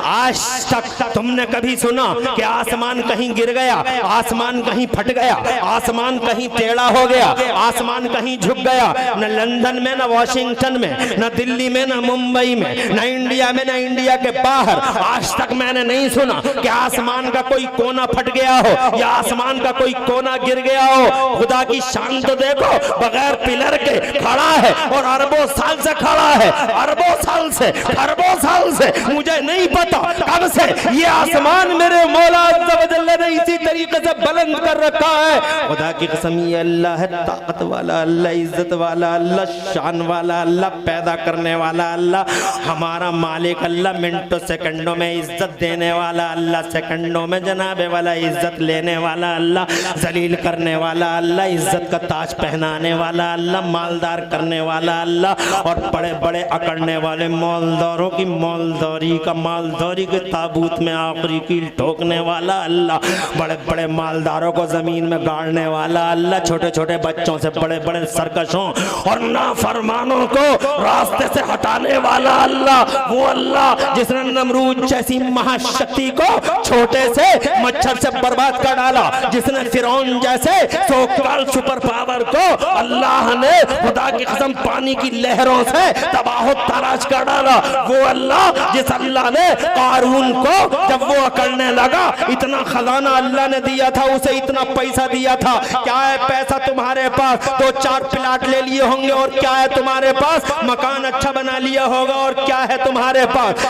आज तक तुमने कभी सुना कि आसमान कहीं गिर गया, आसमान कहीं फट गया, आसमान कहीं टेढ़ा हो गया, आसमान कहीं झुक गया? न लंदन में, न वॉशिंगटन में, न दिल्ली में, न मुंबई में, न इंडिया में, न इंडिया के बाहर आज तक मैंने नहीं सुना कि आसमान का कोई कोना फट गया हो या आसमान का कोई कोना गिर गया हो। खुदा की शान तो देखो, बगैर पिलर के खड़ा है और अरबों साल से खड़ा है, अरबों साल से, खरबों साल से। मुझे नहीं पता कब से ये आसमान मेरे मौला अज़्ज़ व जल्ल ने इसी तरीके से बुलंद कर रखा है। खुदा की कसम, ये अल्लाह है ताकत वाला अल्लाह, इज्जत वाला अल्लाह, शान वाला अल्लाह, पैदा करने वाला अल्लाह, हमारा मालिक अल्लाह, मिनटों सेकंडों में इज्जत देने वाला अल्लाह, सेकंडों में जनाबे वाला इज्जत लेने वाला अल्लाह, जलील करने वाला अल्लाह, इज्जत का ताज पहनाने वाला अल्लाह, मालदार करने वाला अल्लाह और बड़े बड़े अकड़ने वाले मालदारों की मालदारी का, मालदारी के ताबूत में आखिरी कील ठोकने वाला अल्लाह, बड़े बड़े मालदारों को जमीन में गाड़ने वाला अल्लाह, छोटे छोटे बच्चों से बड़े बड़े सरकशों और नाफरमानों को रास्ते से हटाने वाला अल्लाह, वो अल्लाह जिसने नमरूद जैसी महाशक्ति को छोटे से मच्छर से बर्बाद कर डाला, जिसने फिरौन जैसे सोकल सुपर पावर को अल्लाह ने खुदा की कसम पानी की लहरों से तबाह तराश कर डाला, वो अल्लाह जिस अल्लाह ने कारून को जब वो अकड़ने लगा इतना खजाना अल्लाह ने दिया था, उसे इतना पैसा दिया था। क्या है पैसा तुम्हारे पास? 2-4 प्लाट ले लिए होंगे। और क्या है तुम्हारे पास? मकान अच्छा बना लिया होगा। और क्या है तुम्हारे पास?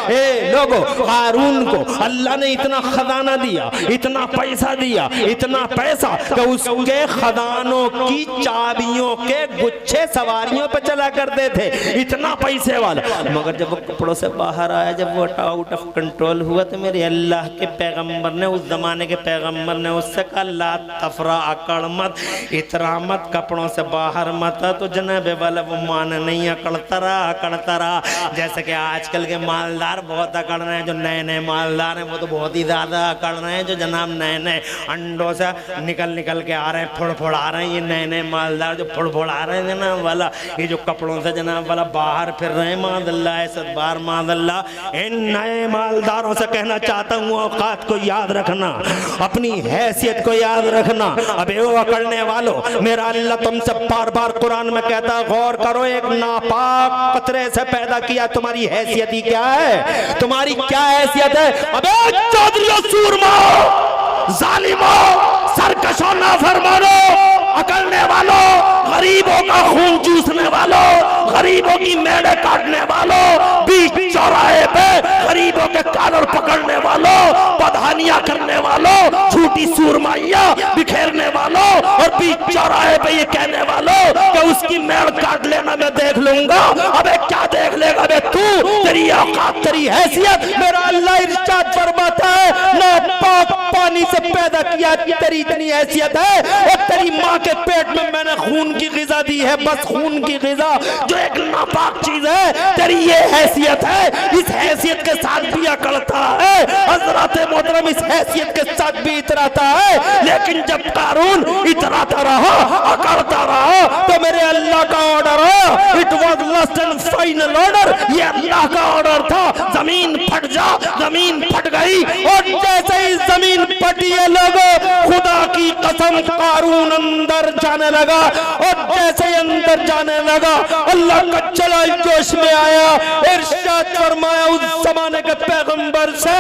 लोगों, कारून को अल्लाह ने इतना खजाना दिया, इतना पैसा दिया, इतना पैसा कि उसके खजानों की चाबियों के गुच्छे सवारियों पे चला करते थे, इतना पैसे वाला। मगर जब वो कपड़ों से बाहर आया, जब वो आउट ऑफ कंट्रोल हुआ, तो मेरे अल्लाह के पैगंबर ने, उस जमाने के पैगंबर ने उससे कहा ला तफरा, अकड़ मत, इतरा मत, कपड़ों से बाहर मत। तो जनाबे वाला वो मान नहीं, अकड़ता रहा। जैसे कि आजकल के मालदार बहुत अकड़ रहे हैं, जो नए नए मालदार हैं वो तो बहुत ही ज्यादा अकड़ रहे हैं, जो जनाब नए नए अंडों से निकल के आ रहे हैं, फुड़ आ रहे हैं, ये नए नए मालदार जो फुड़ आ रहे हैं जनाब वाला, ये जो कपड़ों से जनाब वाला बाहर फिर रहे हैं, मादल्ला ऐसा बार मादल्ला। इन नए मालदारों से कहना चाहता हूँ, औकात को याद रखना, अपनी हैसियत को याद रखना। अबे वो अकड़ने वालों, मेरा अल्लाह तुमसे बार बार कुरान में कहता, गौर करो, एक नापाक कतरे से पैदा किया, तुम्हारी हैसियत ही क्या है? तुम्हारी क्या हैसियत है? अबे चौधरी सूरमा, जालिमो, सरकशों, नाफरमानो, अकड़ने वालों, गरीबों का खून चूसने वालों, गरीबों की मेड़े काटने वालों, बीच चौराहे पे गरीबों के कॉलर पकड़ने वालों, बदहानियां करने वालों, झूठी सूरमाइयां बिखेरने वालों और बीच चौराहे पे ये कहने वालों कि उसकी मेड़ काट लेना, मैं देख लूंगा। अबे क्या देख लेगा बे तू? तेरी औकात, तेरी हैसियत। मेरा अल्लाह इरशाद फरमाता है, नापाक पानी से पैदा किया, तेरी इतनी हैसियत है, और तेरी माँ के पेट में मैंने खून की ग़िज़ा दी है, बस खून की ग़िज़ा, जो एक नापाक चीज है। तेरी ये हैसियत है, इस हैसियत के साथ भी अकड़ता है। हज़रत मोहतरम इस हैसियत के साथ भी इतराता है, लेकिन जब कारून इतराता रहा, अकड़ता रहा, तो मेरे अल्लाह का ऑर्डर है, it was last and final order, ये अल्लाह का ऑर्डर था, जमीन फट जा। जमीन फट गई, और जैसे ही जमीन फटी है लोगों, खुदा की कसम कारून अंदर जाने लगा, और जैसे ही अंदर जाने लगा अल्लाह का जलाल जोश में आया। इरशाद फरमाया उस जमाने के पैगंबर से,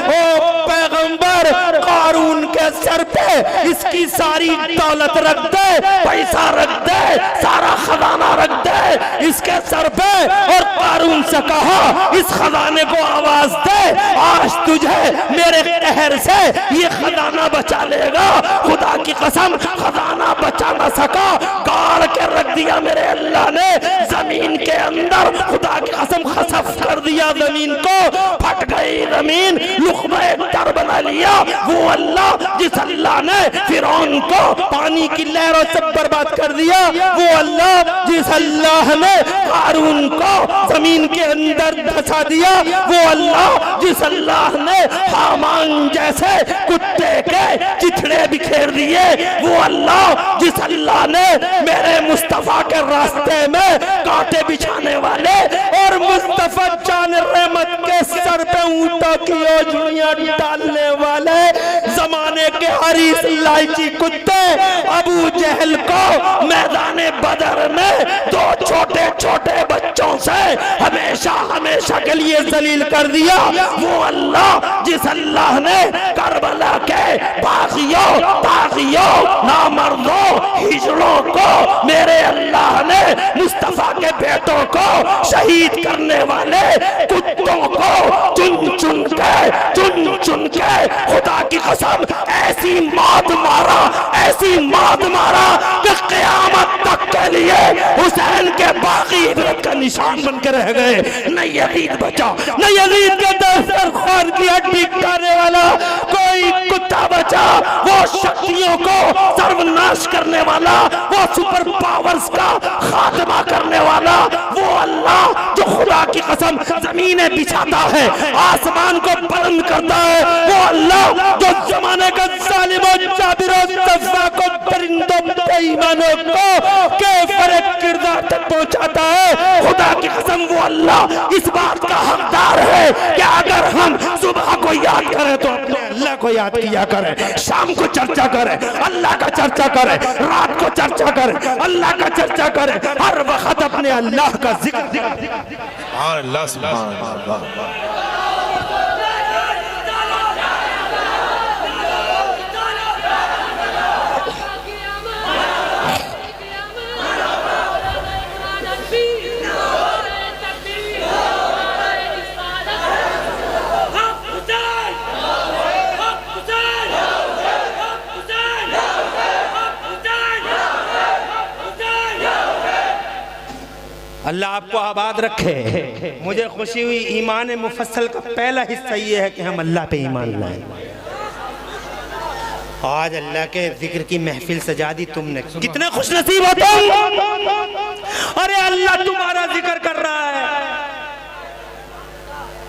ओ पैगंबर, कारून के सर पे इसकी सारी दौलत रख दे, पैसा रख दे, सारा खजाना रख दे इसके सर पे, और कारून से कहा इस खजाने को आवाज दे, आज तुझे मेरे कहर से ये खजाना बचा लेगा। खुदा की कसम खजाना बचा न सका, गाड़ के रख दिया मेरे अल्लाह ने जमीन के अंदर। खुदा की कसम खसफ कर दिया जमीन को, फट गई जमीन, लुक़मा दर बना लिया। वो अल्लाह जिस अल्लाह ने फिरौन को पानी की लहरों से बर्बाद कर दिया, वो अल्लाह जिस अल्लाह ने कारून को जमीन के अंदर धंसा दिया, वो अल्लाह जिस अल्लाह ने हामान जैसे कुत्ते के चिथड़े बिखेर दिए, वो अल्लाह जिस अल्लाह ने मेरे मुस्तफा के रास्ते में कांटे बिछाने वाले और मुस्तफा जान रहमत के सर पे ऊंट गुंडों की ओझड़ियां डालने वाले जमाने के हरीस इलायची कुत्ते अबू जहल को मैदाने बदर में दो छोटे छोटे बच्चों से हमेशा हमेशा के लिए जलील कर दिया। वो अल्लाह जिस अल्लाह ने करबला के बागियों तागियों नामर्दों हिजड़ों को मेरे अल्लाह ने मुस्तफा के बेटों को शहीद करने वाले कुत्तों को चुन चुन के खुदा की कसम ऐसी मौत मारा कि क़यामत तक के लिए हुसैन के बाकी इबरत का निशान बनकर रह गए। न यजीद बचा, न यजीद के दस्तरखान की हड्डी खाने वाला कोई कुत्ता बचा। वो शक्तियों को सर्वनाश करने वाला, वो सुपर पावर्स का खात्मा करने वाला, वो अल्लाह जो खुदा की कसम जमीनें बिछाता है, आसमान को बुलंद करता है, वो अल्लाह जो जमाने का जालिम और जाबिर और तफ़ा को परिंदों बेईमानों को केफर किरदार तक पहुंचाता है। खुदा की कसम वो अल्लाह इस बात का हकदार है कि अगर हम सुबह को याद करें तो अपने अल्लाह को याद किया करें, शाम को चर्चा करें अल्लाह का चर्चा करें, रात को चर्चा करें अल्लाह का चर्चा करें, हर वक्त अपने अल्लाह का जिक्र। अल्लाह सुभान अल्लाह। अल्लाह आपको आबाद रखे। मुझे खुशी हुई, ईमान मुफस्सल का पहला हिस्सा ये है कि हम अल्लाह पे ईमान लाएं। आज अल्लाह के जिक्र की महफिल सजा दी तुमने, कितने खुश नसीब हो तुम। अरे अल्लाह तुम्हारा जिक्र कर रहा है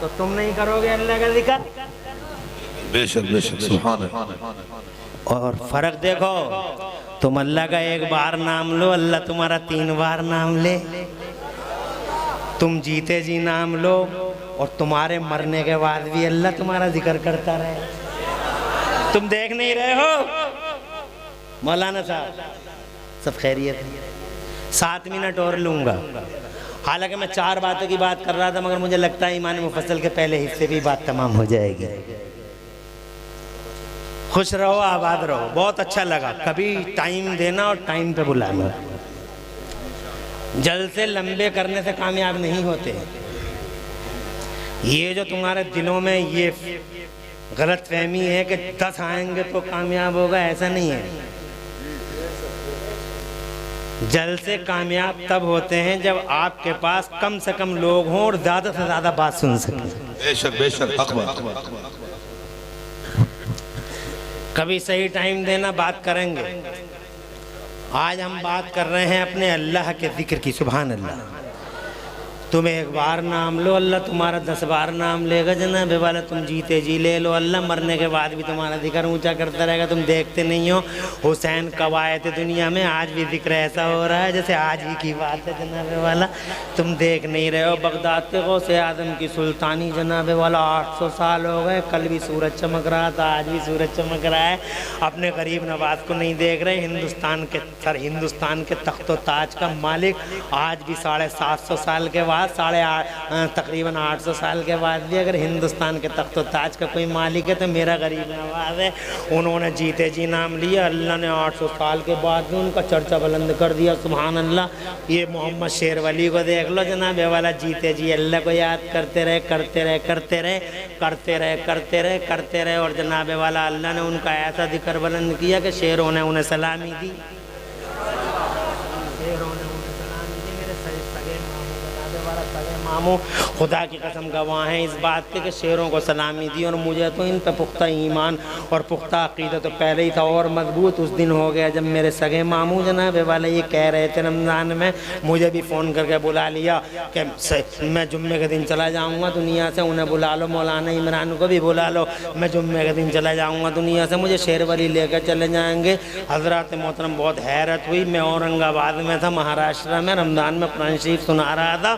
तो तुम नहीं करोगे अल्लाह का जिक्र? बेशक बेशक सुभान अल्लाह। और फर्क देखो, तुम अल्लाह का एक बार नाम लो, अल्लाह तुम्हारा 3 बार नाम ले। तुम जीते जी नाम लो और तुम्हारे मरने के बाद भी अल्लाह तुम्हारा जिक्र करता रहे। तुम देख नहीं रहे हो मौलाना साहब? सब खैरियत? 7 मिनट और लूंगा। हालांकि मैं 4 बातों की बात कर रहा था, मगर मुझे लगता है ईमान मुफस्सल के पहले हिस्से भी बात तमाम हो जाएगी। खुश रहो, आबाद रहो। बहुत अच्छा लगा। कभी टाइम देना और टाइम पे बुलाना। जलसे लंबे करने से कामयाब नहीं होते। ये जो तुम्हारे दिलों में ये गलत फहमी है कि 10 आएंगे तो कामयाब होगा, ऐसा नहीं है। जलसे कामयाब तब होते हैं जब आपके पास कम से कम लोग हों और ज्यादा से ज्यादा बात सुन सकें। बेशक बेशक कभी सही टाइम देना, बात करेंगे। आज हम बात कर रहे हैं अपने अल्लाह के जिक्र की। सुभान अल्लाह। तुम एक बार नाम लो, अल्लाह तुम्हारा 10 बार नाम लेगा। जनाब वाला तुम जीते जी ले लो, अल्लाह मरने के बाद भी तुम्हारा जिक्र ऊंचा करता रहेगा। तुम देखते नहीं हो हुसैन कब आए थे दुनिया में? आज भी जिक्र ऐसा हो रहा है जैसे आज ही की बात है। जनाब वाला तुम देख नहीं रहे हो। बगदाद के गौसे आदम की सुल्तानी जनाब वाला 800 साल हो गए। कल भी सूरज चमक रहा था, आज भी सूरज चमक रहा है। अपने गरीब नवाज को नहीं देख रहे। हिंदुस्तान के तख्तो ताज का मालिक आज भी 750 साल के बाद तकरीबन 800 साल के बाद भी अगर हिंदुस्तान के तख्तो ताज का कोई मालिक है तो मेरा गरीब नवाज है। उन्होंने जीते जी नाम लिया। अल्लाह ने 800 साल के बाद भी उनका चर्चा बुलंद कर दिया। सुभान अल्लाह। ये मोहम्मद शेरवली को देख लो जनाब वाला, जीते जी अल्लाह को याद करते रहे करते रहे करते रहे करते रहे करते रहे करते रहे और जनाब वाला अल्लाह ने उनका ऐसा जिक्र बुलंद किया कि शेरों ने उन्हें सलामी दी। मामू खुदा की कसम गवाह हैं इस बात के कि शेरों को सलामी दी। और मुझे तो इन पर पुख्ता ईमान और पुख्ता अक़ीदा तो पहले ही था और मजबूत उस दिन हो गया जब मेरे सगे मामू जनाब वाले ये कह रहे थे रमज़ान में, मुझे भी फ़ोन करके बुला लिया कि मैं जुम्मे के दिन चला जाऊँगा दुनिया से, उन्हें बुला लो, मौलाना इमरान को भी बुला लो, मैं जुम्मे के दिन चला जाऊँगा दुनिया से, मुझे शेरवली लेकर चले जाएँगे। हज़रत मोहतरम बहुत हैरत हुई। मैं औरंगाबाद में था, महाराष्ट्र में, रमज़ान में कुरान शरीफ सुना रहा था।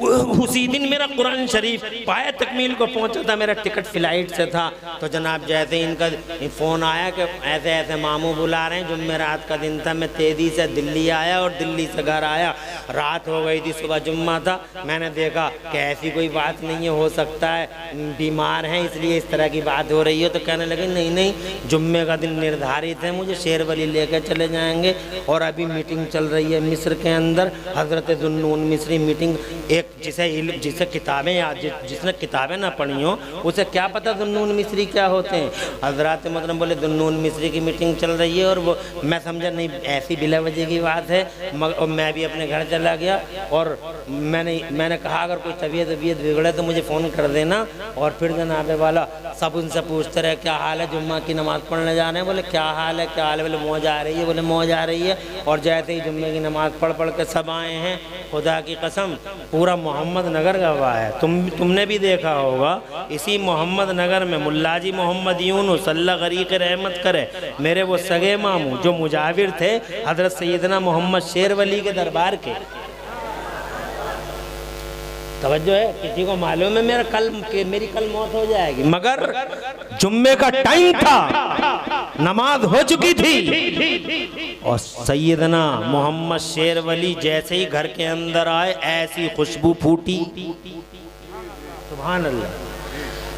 उसी दिन मेरा कुरान शरीफ पाया तकमील को पहुंचा था, मेरा टिकट फ्लाइट से था। तो जनाब जैसे इनका फ़ोन आया कि ऐसे ऐसे मामू बुला रहे हैं, जुम्मेरात का दिन था, मैं तेज़ी से दिल्ली आया और दिल्ली से घर आया, रात हो गई थी, सुबह जुम्मा था। मैंने देखा कि ऐसी कोई बात नहीं है, हो सकता है बीमार हैं इसलिए इस तरह की बात हो रही है। तो कहने लगे नहीं नहीं, जुम्मे का दिन निर्धारित है, मुझे शेरवली लेकर चले जाएंगे। और अभी मीटिंग चल रही है मिस्र के अंदर, हज़रत ज़ुन्नून मिस्री मीटिंग, एक जिसे किताबें याद, जिसने किताबें ना पढ़ी हो उसे क्या पता ज़ुन्नून मिस्री क्या होते हैं। हज़रत मतलब बोले ज़ुन्नून मिस्री की मीटिंग चल रही है, और वो मैं समझा नहीं ऐसी बिला वजह की बात है। मगर मैं भी अपने घर चला गया, और मैंने कहा अगर कोई तबीयत बिगड़े तो मुझे फ़ोन कर देना। और फिर जनाबे वाला सब उनसे पूछते रहे क्या हाल है, जुम्मा की नमाज़ पढ़ने जा रहे हैं, बोले क्या हाल है क्या हाल है, बोले मौज आ रही है, बोले मौज आ रही है। और जैसे ही जुम्मे की नमाज़ पढ़ के सब आए हैं, खुदा की कसम पूरा मोहम्मद नगर गवाह है। तुमने भी देखा होगा, इसी मोहम्मद नगर में मुल्लाजी मोहम्मद यूनुस अल्लाह गरीक़ रहमत करे, मेरे वो सगे मामू जो मुजाविर थे हज़रत सैयदना मोहम्मद शेरवली के दरबार के। तवज्जो है, किसी को मालूम है मेरी कल मौत हो जाएगी, मगर जुम्मे का टाइम था, नमाज हो चुकी थी, और सैयदना मोहम्मद शेरवली जैसे ही घर के अंदर आए ऐसी खुशबू फूटी, सुभान अल्लाह।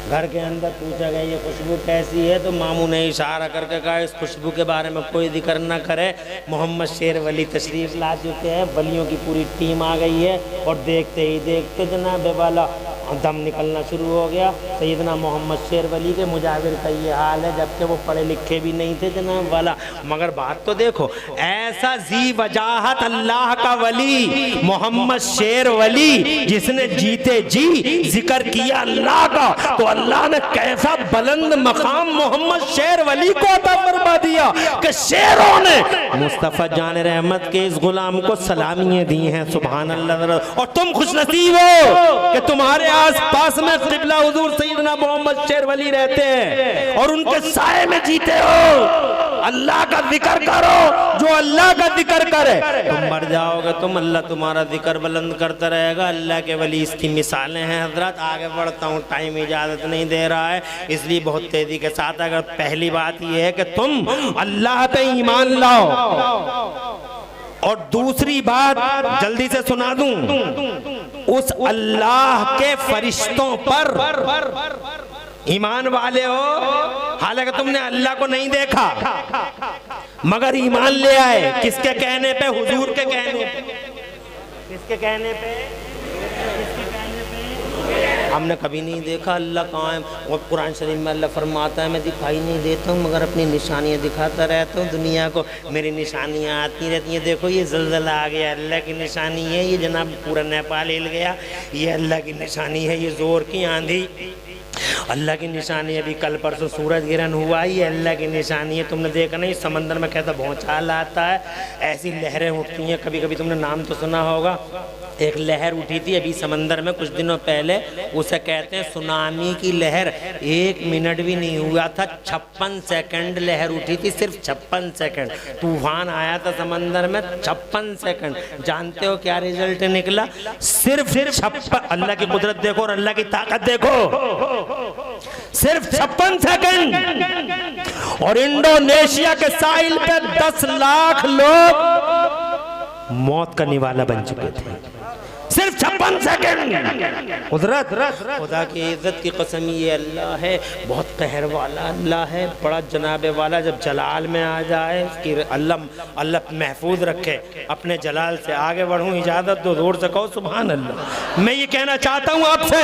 घर के अंदर पूछा गया ये खुशबू कैसी है, तो मामू ने इशारा करके कहा इस खुशबू के बारे में कोई जिक्र न करे, मोहम्मद शेरवली तशरीफ़ ला चुके हैं, वलियों की पूरी टीम आ गई है। और देखते ही देखते जनाब वाला दम निकलना शुरू हो गया। सैयदना मोहम्मद शेरवली के मुजाविर का ये हाल है, जबकि वो पढ़े लिखे भी नहीं थे जनाब वाला। मगर बात तो देखो, ऐसा जी वजाहत अल्लाह का वली मोहम्मद शेरवली, जिसने जीते जी जिक्र किया अल्लाह का, तो अल्लाह ने कैसा बुलंद मकाम मोहम्मद शेरवली को अता फरमा दिया कि शेरों ने मुस्तफ़ा जान रहमत के इस गुलाम को सलामियां दी हैं, सुभान अल्लाह। और तुम खुशनसीब हो कि तुम्हारे आस पास में क़िबला हुज़ूर सैयदना मोहम्मद शेरवली रहते हैं और उनके साए में जीते हो। अल्लाह का जिक्र करो, जो अल्लाह का जिक्र करे तुम मर जाओगे, तुम अल्लाह तुम्हारा जिक्र बुलंद करता रहेगा। अल्लाह के वली इसकी मिसालें हैं हजरत। आगे बढ़ता हूँ, टाइम इजाज़त नहीं दे रहा है, इसलिए बहुत तेज़ी के साथ अगर पहली बात यह है कि तुम अल्लाह पे ईमान लाओ, और दूसरी बात जल्दी से सुना दूं, उस अल्लाह के फरिश्तों पर ईमान वाले हो। हालांकि तुमने अल्लाह को नहीं देखा मगर ईमान ले आए, किसके कहने पे? हुजूर के कहने पे। किसके कहने पे? हमने कभी नहीं देखा अल्लाह कहाँ है। और कुरान शरीफ में अल्लाह फरमाता है मैं दिखाई नहीं देता हूँ मगर अपनी निशानियाँ दिखाता रहता हूँ दुनिया को, मेरी निशानियाँ आती रहती हैं। देखो ये ज़लज़ला आ गया, अल्लाह की निशानी है। ये जनाब पूरा नेपाल हिल गया, ये अल्लाह की निशानी है। ये ज़ोर की आंधी अल्लाह की निशानी है। अभी कल परसों सूरज गिरन हुआ, ये अल्लाह की निशानी है। तुमने देखा नहीं समंदर में कैसा भौचाल आता है, ऐसी लहरें उठती हैं। कभी कभी तुमने नाम तो सुना होगा, एक लहर उठी थी अभी समंदर में कुछ दिनों पहले, उसे कहते हैं सुनामी की लहर। 1 मिनट भी नहीं हुआ था, 56 सेकंड लहर उठी थी, सिर्फ 56 सेकंड। तूफान आया था समंदर में 56 सेकंड। जानते हो क्या रिजल्ट निकला? सिर्फ 56। अल्लाह की कुदरत देखो और अल्लाह की ताकत देखो, सिर्फ 56 सेकंड। और इंडोनेशिया के साहिल पे 10 लाख लोग मौत का निवाला बन चुके थे, सिर्फ 56 सेकंड। कुदरत खुदा की इज्जत की कसम, ये अल्लाह है, बहुत कहर वाला अल्लाह है, बड़ा जनाबे वाला। जब जलाल में आ जाए कि अल्लाह महफूज रखे अपने जलाल से। आगे बढ़ूं, इजाजत दो, जोर से कहो सुभान अल्लाह। मैं ये कहना चाहता हूं आपसे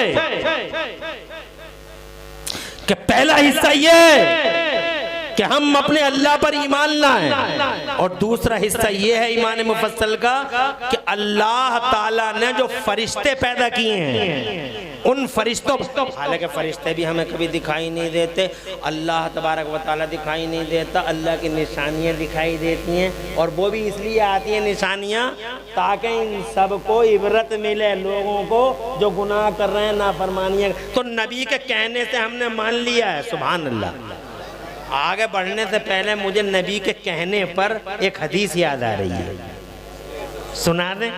कि पहला हिस्सा ये कि हम अपने अल्लाह पर ईमान लाएं, और दूसरा हिस्सा ये है ईमान मुफस्सल का कि अल्लाह ताला ने जो फरिश्ते पैदा किए हैं उन फरिश्तों, हालांकि फरिश्ते भी हमें कभी दिखाई नहीं देते, अल्लाह तबारक व तआला दिखाई नहीं देता, अल्लाह की निशानियाँ दिखाई देती हैं। और वो भी इसलिए आती हैं निशानियाँ ताकि इन सबको इबरत मिले, लोगों को जो गुनाह कर रहे हैं, नाफरमानियाँ। तो नबी के कहने से हमने मान लिया है, सुभान अल्लाह। आगे बढ़ने से पहले मुझे नबी के कहने पर एक हदीस याद आ रही है, सुना दें।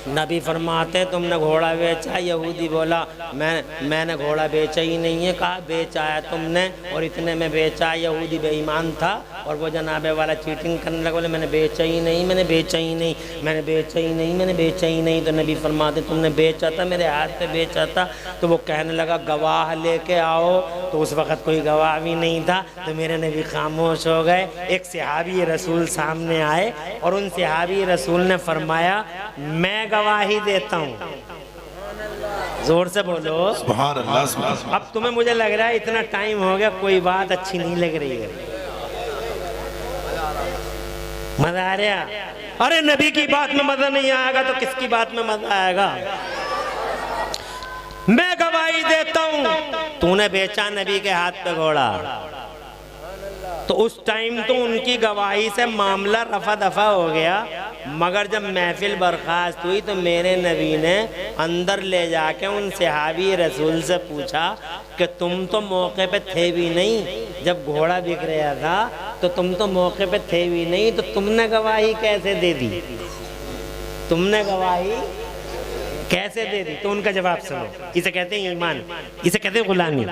नबी फरमाते तुमने घोड़ा बेचा। यहूदी बोला मैंने घोड़ा बेचा ही नहीं है। कहा बेचा है तुमने, और इतने में बेचा। यहूदी बेईमान था और वो जनाबे वाला चीटिंग करने लगा। बोले मैंने बेचा ही नहीं, मैंने बेचा ही नहीं, मैंने बेचा ही नहीं, मैंने बेचा ही नहीं। तो नबी फरमाते तुमने बेचा था, मेरे हाथ पे बेचा था। तो वो कहने लगा गवाह लेके आओ। तो उस वक़्त कोई गवाह भी नहीं था। तो मेरे नबी खामोश हो गए। एक सहाबी रसूल सामने आए और उन सहाबी रसूल ने फरमाया मैं गवाही देता हूँ। जोर से बोलो सुभान अल्लाह, सुभान अल्लाह। अब तुम्हें मुझे लग रहा है इतना टाइम हो गया, कोई बात अच्छी नहीं लग रही है। मजा आ रहा? अरे नबी की बात में मजा नहीं आएगा तो किसकी बात में मजा आएगा? मैं गवाही देता हूँ तूने बेचा नबी के हाथ पे घोड़ा। तो उस टाइम तो उनकी गवाही से मामला रफा दफा हो गया। मगर जब महफिल बर्खास्त हुई तो मेरे नबी ने अंदर ले जाके उन सहाबी रसूल से पूछा कि तुम तो मौके पे थे भी नहीं जब घोड़ा बिक रहा था, तो तुम तो मौके पे थे भी नहीं, तो तुमने गवाही कैसे दे दी? तुमने गवाही कैसे दे दी? तो उनका जवाब सुनो। इसे कहते हैं ईमान, इसे कहते हैं गुलामी।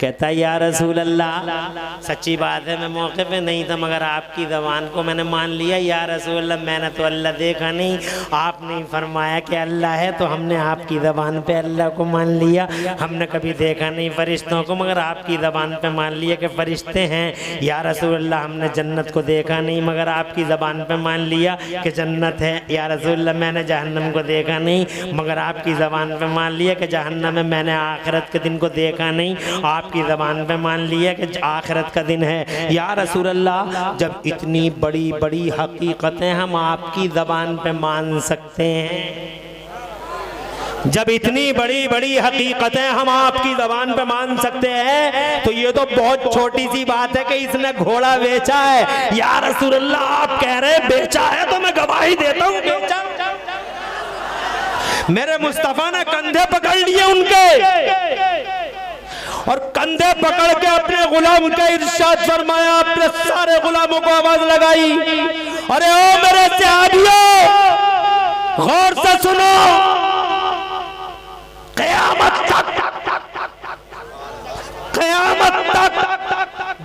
कहता है या रसूल अल्लाह सच्ची बात है मैं मौके पे नहीं था, मगर आपकी ज़बान को मैंने मान लिया। या रसूल अल्लाह मैंने तो अल्लाह देखा नहीं, आपने फरमाया कि अल्लाह है तो हमने आपकी ज़बान पे अल्लाह को मान लिया। हमने कभी देखा नहीं फरिश्तों को, मगर आपकी ज़बान पे मान लिया कि फरिश्ते हैं। या रसूल अल्लाह हमने जन्नत को देखा नहीं, मगर आपकी ज़बान पे मान लिया कि जन्नत है। या रसूल अल्लाह मैंने जहन्नम को देखा नहीं, मगर आपकी ज़बान पे मान लिया कि जहन्नम में मैंने आखिरत के दिन को देखा नहीं, आपकी ज़बान पे मान लिया कि आखिरत का दिन है। या रसूल अल्लाह जब इतनी बड़ी बड़ी हकीकतें हम आपकी ज़बान पे मान सकते हैं, जब इतनी बड़ी बड़ी हकीकतें हम आपकी ज़बान पे मान सकते हैं, तो ये तो बहुत छोटी सी बात है कि इसने घोड़ा बेचा है। या रसूल अल्लाह आप कह रहे बेचा है तो मैं गवाही देता हूँ बेचा। मेरे मुस्तफा ने कंधे पकड़ लिए उनके और कंधे पकड़ के अपने गुलाम का इरशाद फरमाया, अपने सारे गुलामों को आवाज लगाई, अरे ओ मेरे सहाबियों गौर से सुनो, क़यामत तक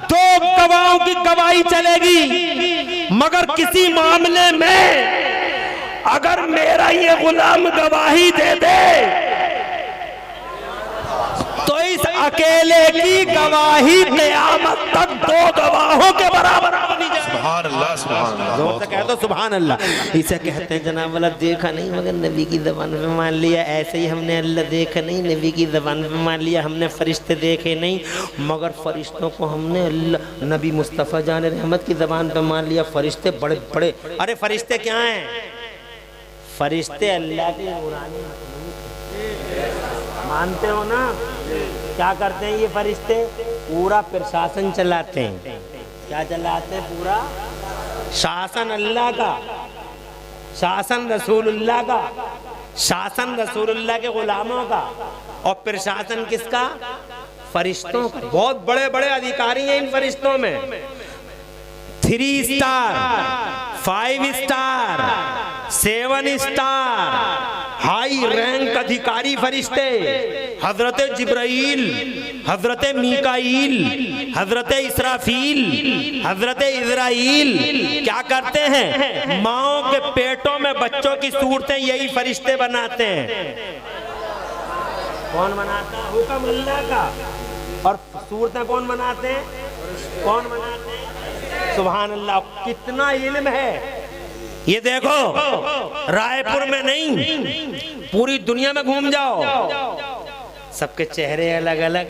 दो गवाहों की गवाही चलेगी, मगर किसी मामले में अगर मेरा ये गुलाम गवाही दे दे तो इस अकेले की गवाही क़यामत तक दो गवाहों के बराबर होनी चाहिए। सुभान अल्लाह, सुभान अल्लाह। जोर से कह दो सुभान अल्लाह। इसे कहते हैं जनाब वाला देखा नहीं मगर नबी की ज़बान पे मान लिया। ऐसे ही हमने अल्लाह देखा नहीं, नबी की ज़बान पे मान लिया। हमने फरिश्ते देखे नहीं, मगर फरिश्तों को हमने अल्लाह नबी मुस्तफ़ा जान रहमत की ज़बान पे मान लिया। फरिश्ते बड़े बड़े, अरे फरिश्ते क्या हैं? फरिश्ते अल्लाह की नूरानी मानते हो ना? क्या करते हैं ये फरिश्ते? पूरा प्रशासन चलाते हैं। क्या चलाते हैं? पूरा शासन अल्लाह का, शासन रसूलुल्लाह का, शासन रसूलुल्लाह के गुलामों का, और प्रशासन किसका? फरिश्तों का। बहुत बड़े बड़े अधिकारी हैं इन फरिश्तों में। 3 star, 5 star, 7 star, high rank अधिकारी फरिश्ते, हजरत जिब्राइल, हजरत मीकाईल, हजरत इसराफील, हजरत इज़राइल क्या करते हैं? माओं के पेटों में बच्चों की सूरतें यही फरिश्ते बनाते हैं। कौन बनाता है? हुक्म अल्लाह का। और सूरतें कौन बनाते हैं? कौन बनाते हैं? सुभान अल्लाह। कितना इल्म है ये देखो। रायपुर में नहीं पूरी दुनिया में घूम जाओ, सबके चेहरे अलग अलग,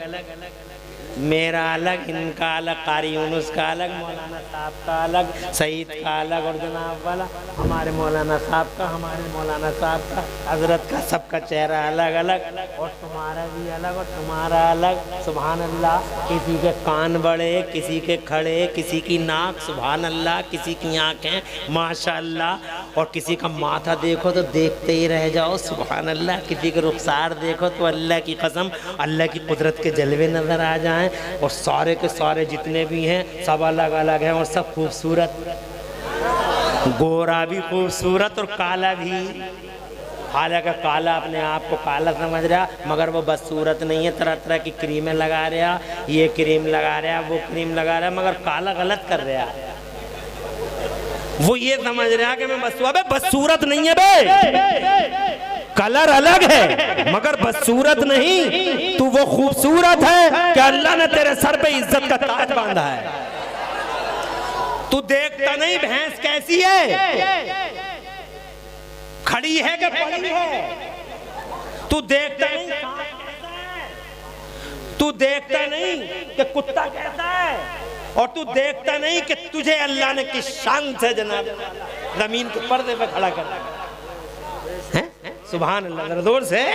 मेरा अलग, इनका अलग, कारी यूनुस का अलग, मौलाना साहब का अलग, सईद का अलग, और जनाब वाला हमारे मौलाना साहब का, हमारे मौलाना साहब का, हजरत का, सबका चेहरा अलग अलग, और तुम्हारा भी अलग और तुम्हारा अलग। सुभान अल्लाह। किसी के कान बड़े, किसी के खड़े, किसी की नाक, सुभान अल्लाह, किसी की आँखें माशाअल्लाह, और किसी का माथा देखो तो देखते ही रह जाओ, सुभान अल्लाह। किसी के रुखसार देखो तो अल्लाह की कसम अल्लाह की कुदरत के जलवे नज़र आ जाएं। और सारे के सारे जितने भी हैं सब अलग अलग हैं और सब खूबसूरत। गोरा भी खूबसूरत और काला भी हालांकि काला अपने आप को काला समझ रहा, मगर वो बदसूरत नहीं है। तरह तरह की क्रीमें लगा रहा, ये क्रीम लगा रहा, वो क्रीम लगा रहा, मगर काला गलत कर रहा। वो ये समझ रहा कि मैं बदसूरत नहीं है बे, कलर अलग है मगर बदसूरत नहीं। तू वो खूबसूरत है कि अल्लाह ने तेरे सर पे इज्जत का ताज बांधा है। तू देखता नहीं भैंस कैसी है, खड़ी है कि पड़ी है? तू देखता नहीं, तू देखता नहीं कि कुत्ता कैसा है, और तू देखता नहीं कि तुझे अल्लाह ने किस शान से जनाब जमीन के पर्दे पे खड़ा कर है। सुभान अल्लाह, जरा जोर से।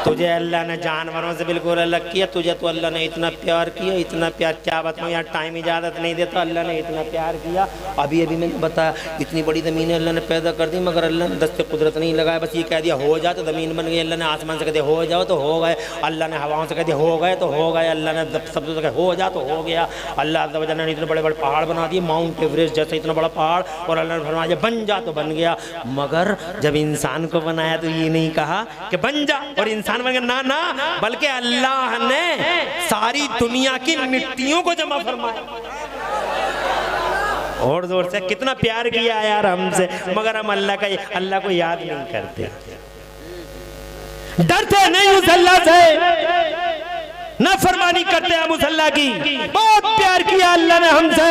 तुझे अल्लाह ने जानवरों से बिल्कुल अलग किया। तुझे तो अल्लाह ने इतना प्यार किया, इतना प्यार, क्या बताऊँ यार, टाइम इजाज़त नहीं देता। अल्लाह ने इतना प्यार किया। अभी अभी मैंने बताया, इतनी बड़ी ज़मीन अल्लाह ने पैदा कर दी, मगर अल्लाह ने दस्ते कुदरत नहीं लगाया। बस ये कह दिया हो जा तो ज़मीन बन गई। अल्लाह ने आसमान से कह दिया हो जाओ तो हो गए। अल्लाह ने हवाओं से कह दिया हो गए तो हो गए। अल्लाह ने सब से हो जा तो हो गया। अल्लाह ने इतने बड़े बड़े पहाड़ बना दिए, माउंट एवरेस्ट जैसे इतना बड़ा पहाड़, और अल्लाह ने फरमाया बन जा तो बन गया। मगर जब इंसान को बनाया तो ये नहीं कहा कि बन जा और इंसान बन गया, ना ना, बल्कि अल्लाह ने सारी दुनिया की मिट्टियों को जमा फरमाया। और जोर से, कितना प्यार किया यार हमसे, मगर हम अल्लाह को याद नहीं करते, डरते नहीं उस अल्लाह से, नाफरमानी करते हम उस अल्लाह की। बहुत प्यार किया अल्लाह ने हमसे,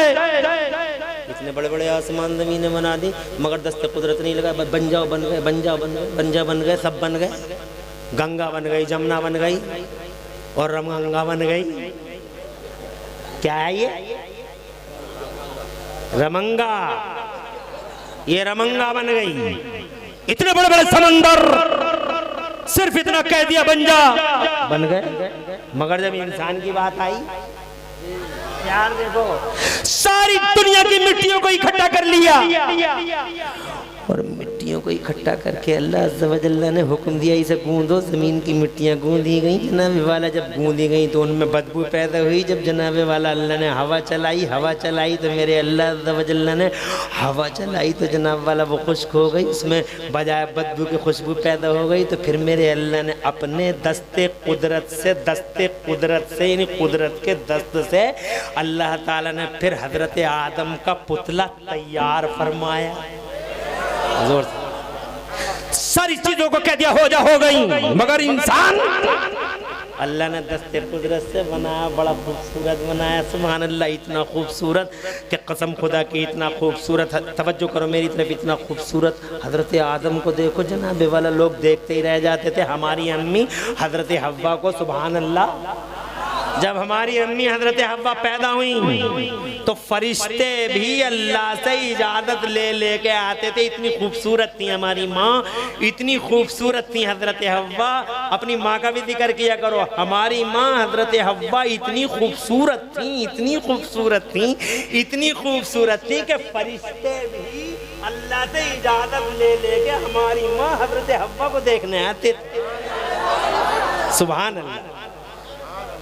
इतने बड़े बड़े आसमान जमीनें बना दी, मगर दस्ते कुदरत नहीं लगा। बन जाओ बन गए, बन जाओ बन गए, बन जा बन गए, सब बन गए। गंगा बन गई, जमुना बन गई, और रमगंगा बन गई। क्या है ये? रमंगा, ये रमंगा बन गई। इतने बड़े बड़े समंदर, सिर्फ इतना कह दिया बन जा, बन गए। मगर जब इंसान की बात आई, यार देखो, सारी दुनिया की मिट्टियों को इकट्ठा कर लिया, और मिट्टियों को इकट्ठा करके अल्लाह अज़्ज़ा व जल्ला ने हुक्म दिया इसे गूंदो। ज़मीन की मिट्टियाँ गूंदी गई। जनाबे वाला जब गूंदी गई तो उनमें बदबू पैदा हुई। जब जनाबे वाला अल्लाह ने हवा चलाई, हवा चलाई तो मेरे अल्लाह अज़्ज़ा व जल्ला ने हवा चलाई तो जनाब वाला वो खुश्क हो गई, उसमें बजाय बदबू की खुशबू पैदा हो गई। तो फिर मेरे अल्लाह ने अपने दस्ते कुदरत से यानी कुदरत के दस्त से अल्लाह ताला ने फिर हज़रत आदम का पुतला तैयार फरमाया। जोर से, सारी चीजों को कह दिया हो जा, हो गई, मगर इंसान अल्लाह ने दस्ते कुदरत से बनाया, बड़ा खूबसूरत बनाया। सुभान अल्लाह, इतना खूबसूरत कि कसम खुदा की इतना खूबसूरत। तवज्जो करो मेरी तरफ, इतना खूबसूरत। हज़रत आदम को देखो जनाबे वाला, लोग देखते ही रह जाते थे। हमारी अम्मी हज़रत हव्वा को, सुभान अल्लाह, जब हमारी अम्मी हज़रत हव्वा पैदा हुई तो फरिश्ते भी अल्लाह से इजाज़त ले लेके आते थे। इतनी खूबसूरत थी हमारी माँ, इतनी खूबसूरत थी हज़रत हव्वा। अपनी माँ का भी जिक्र किया करो। हमारी माँ हज़रत हव्वा इतनी खूबसूरत थी, इतनी खूबसूरत थी, इतनी खूबसूरत थी कि फरिश्ते भी अल्लाह से इजाज़त ले लेके हमारी माँ हज़रत हव्वा को देखने आते थे। सुभान अल्लाह,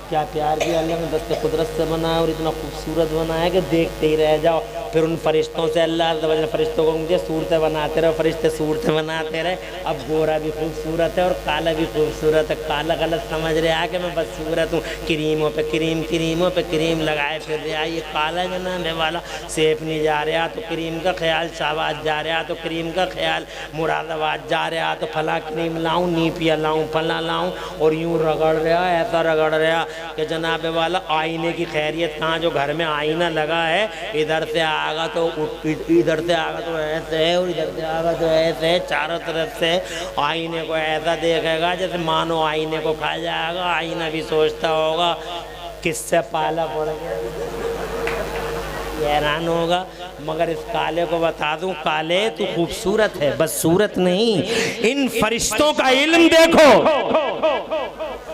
क्या प्यार किया अल्लाह ने, दस्ते कुदरत से बनाया और इतना खूबसूरत बनाया कि देखते ही रह जाओ। फिर उन फरिश्तों से अल्लाह फरिश्तों को मुझे सूरतें बनाते रहे, फरिश्ते सूरतें बनाते रहे। अब गोरा भी खूबसूरत है और काला भी खूबसूरत है। काला गलत समझ रहे आ कि मैं बदसूरत हूँ, क्रीमों पे क्रीम, क्रीमों पे क्रीम लगाए फिर रहा। ये काला जनाबे वाला सेफ नहीं जा रहा तो क्रीम का ख्याल, शाहबाद जा रहा तो क्रीम का ख्याल, मुरादाबाद जा रहा तो फला क्रीम लाऊं, नीपिया लाऊं, फला लाऊं, और यूँ रगड़ रहा, ऐसा रगड़ रहा कि जनाबे वाला आईने की खैरियत कहाँ। जो घर में आईना लगा है, इधर से आगा तो इधर से आगा तो ऐसे है, और इधर से आगा तो ऐसे है। चारों तरफ से आईने को ऐसा देखेगा जैसे मानो आईने को खा जाएगा। आईना भी सोचता होगा किससे पाला पड़ गया, हैरान होगा। मगर इस काले को बता दूं, काले तू खूबसूरत है, बस सूरत नहीं। इन फरिश्तों का इल्म देखो,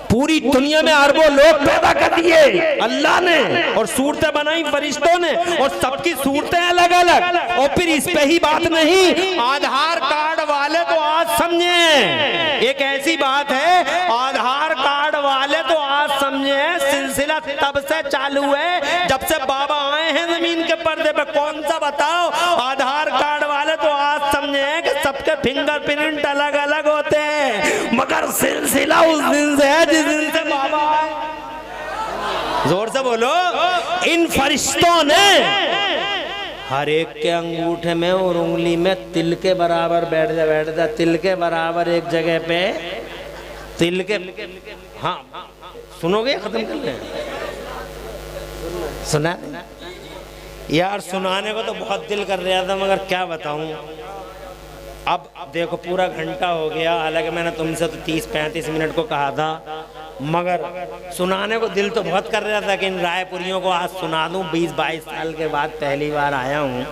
पूरी दुनिया में अरबों लोग पैदा कर दिए अल्लाह ने, और सूरतें बनाई फरिश्तों ने, और सबकी सूरतें अलग अलग। और फिर इस पे ही बात नहीं, आधार कार्ड वाले तो आज समझे, एक ऐसी बात है, आधार कार्ड वाले तो आज समझे। सिलसिला तब से चालू है जब से बाबा आए हैं जमीन के पर्दे पे। कौन सा बताओ? आधार कार्ड वाले तो आज समझे कि सबके फिंगरप्रिंट अलग अलग होते हैं, मगर सिलसिला उस दिन से है जिस दिन से बाबा आए। जोर से बोलो। इन फरिश्तों ने हर एक के अंगूठे में और उंगली में तिल के बराबर बैठ जा, तिल के बराबर एक जगह पे, तिल के, हाँ सुनोगे, खत्म कर ले, सुना यार, सुनाने को तो बहुत दिल कर रहा था मगर क्या बताऊं। अब देखो पूरा घंटा हो गया, हालांकि मैंने तुमसे तो 30-35 मिनट को कहा था, मगर सुनाने को दिल तो बहुत कर रहा था कि इन रायपुरियों को आज सुना दूं। 20-22 साल के बाद पहली बार आया हूं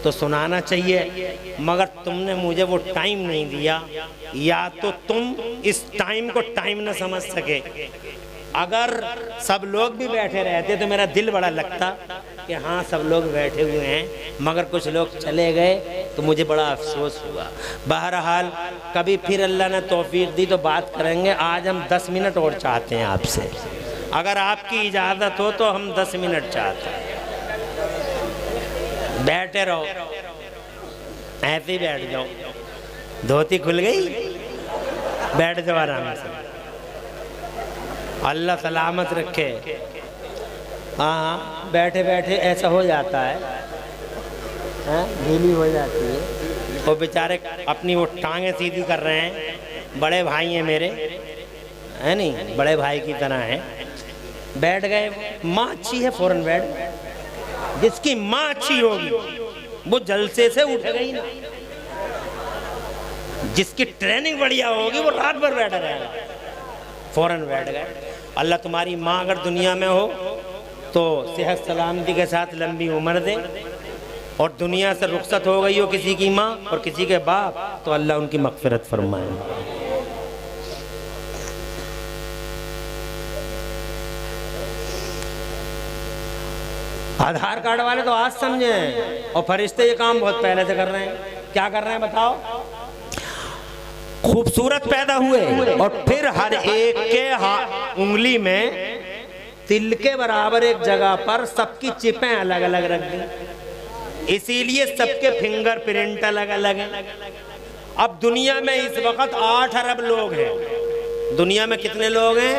तो सुनाना चाहिए, मगर तुमने मुझे वो टाइम नहीं दिया, या तो तुम इस टाइम को टाइम न समझ सके। अगर सब लोग भी बैठे रहते तो मेरा दिल बड़ा लगता कि हाँ सब लोग बैठे हुए हैं, मगर कुछ लोग चले गए तो मुझे बड़ा अफसोस हुआ। बहरहाल कभी फिर अल्लाह ने तौफीक दी तो बात करेंगे। आज हम 10 मिनट और चाहते हैं आपसे, अगर आपकी इजाज़त हो तो हम 10 मिनट चाहते हैं। बैठे रहो, ऐसे ही बैठ जाओ, धोती खुल गई, बैठ जाओ आराम से, अल्लाह सलामत रखे। हाँ बैठे बैठे ऐसा हो जाता है, ढीली हो जाती है, वो बेचारे अपनी वो टांगे सीधी कर रहे हैं। बड़े भाई हैं मेरे, है नहीं, बड़े भाई की तरह हैं, बैठ गए। माँ अच्छी है फौरन बैठ, जिसकी माँ अच्छी होगी वो जलसे से उठेगा ही ना, जिसकी ट्रेनिंग बढ़िया होगी वो रात भर बैठा रहेगा, फौरन बैठ गए। अल्लाह तुम्हारी माँ अगर दुनिया में हो तो सेहत सलामती के साथ लंबी उम्र दे, और दुनिया से रुखसत हो गई हो किसी की माँ और किसी के बाप तो अल्लाह उनकी मगफिरत फरमाए। आधार कार्ड वाले तो आज समझे हैं, और फरिश्ते ये काम बहुत पहले से कर रहे हैं। क्या कर रहे हैं बताओ? खूबसूरत पैदा हुए और फिर हर एक के उंगली में तिल के बराबर एक जगह पर सबकी चिपें अलग अलग रख दी, इसीलिए सबके फिंगरप्रिंट अलग अलग हैं। अब दुनिया में इस वक्त 8 अरब लोग हैं। दुनिया में कितने लोग हैं?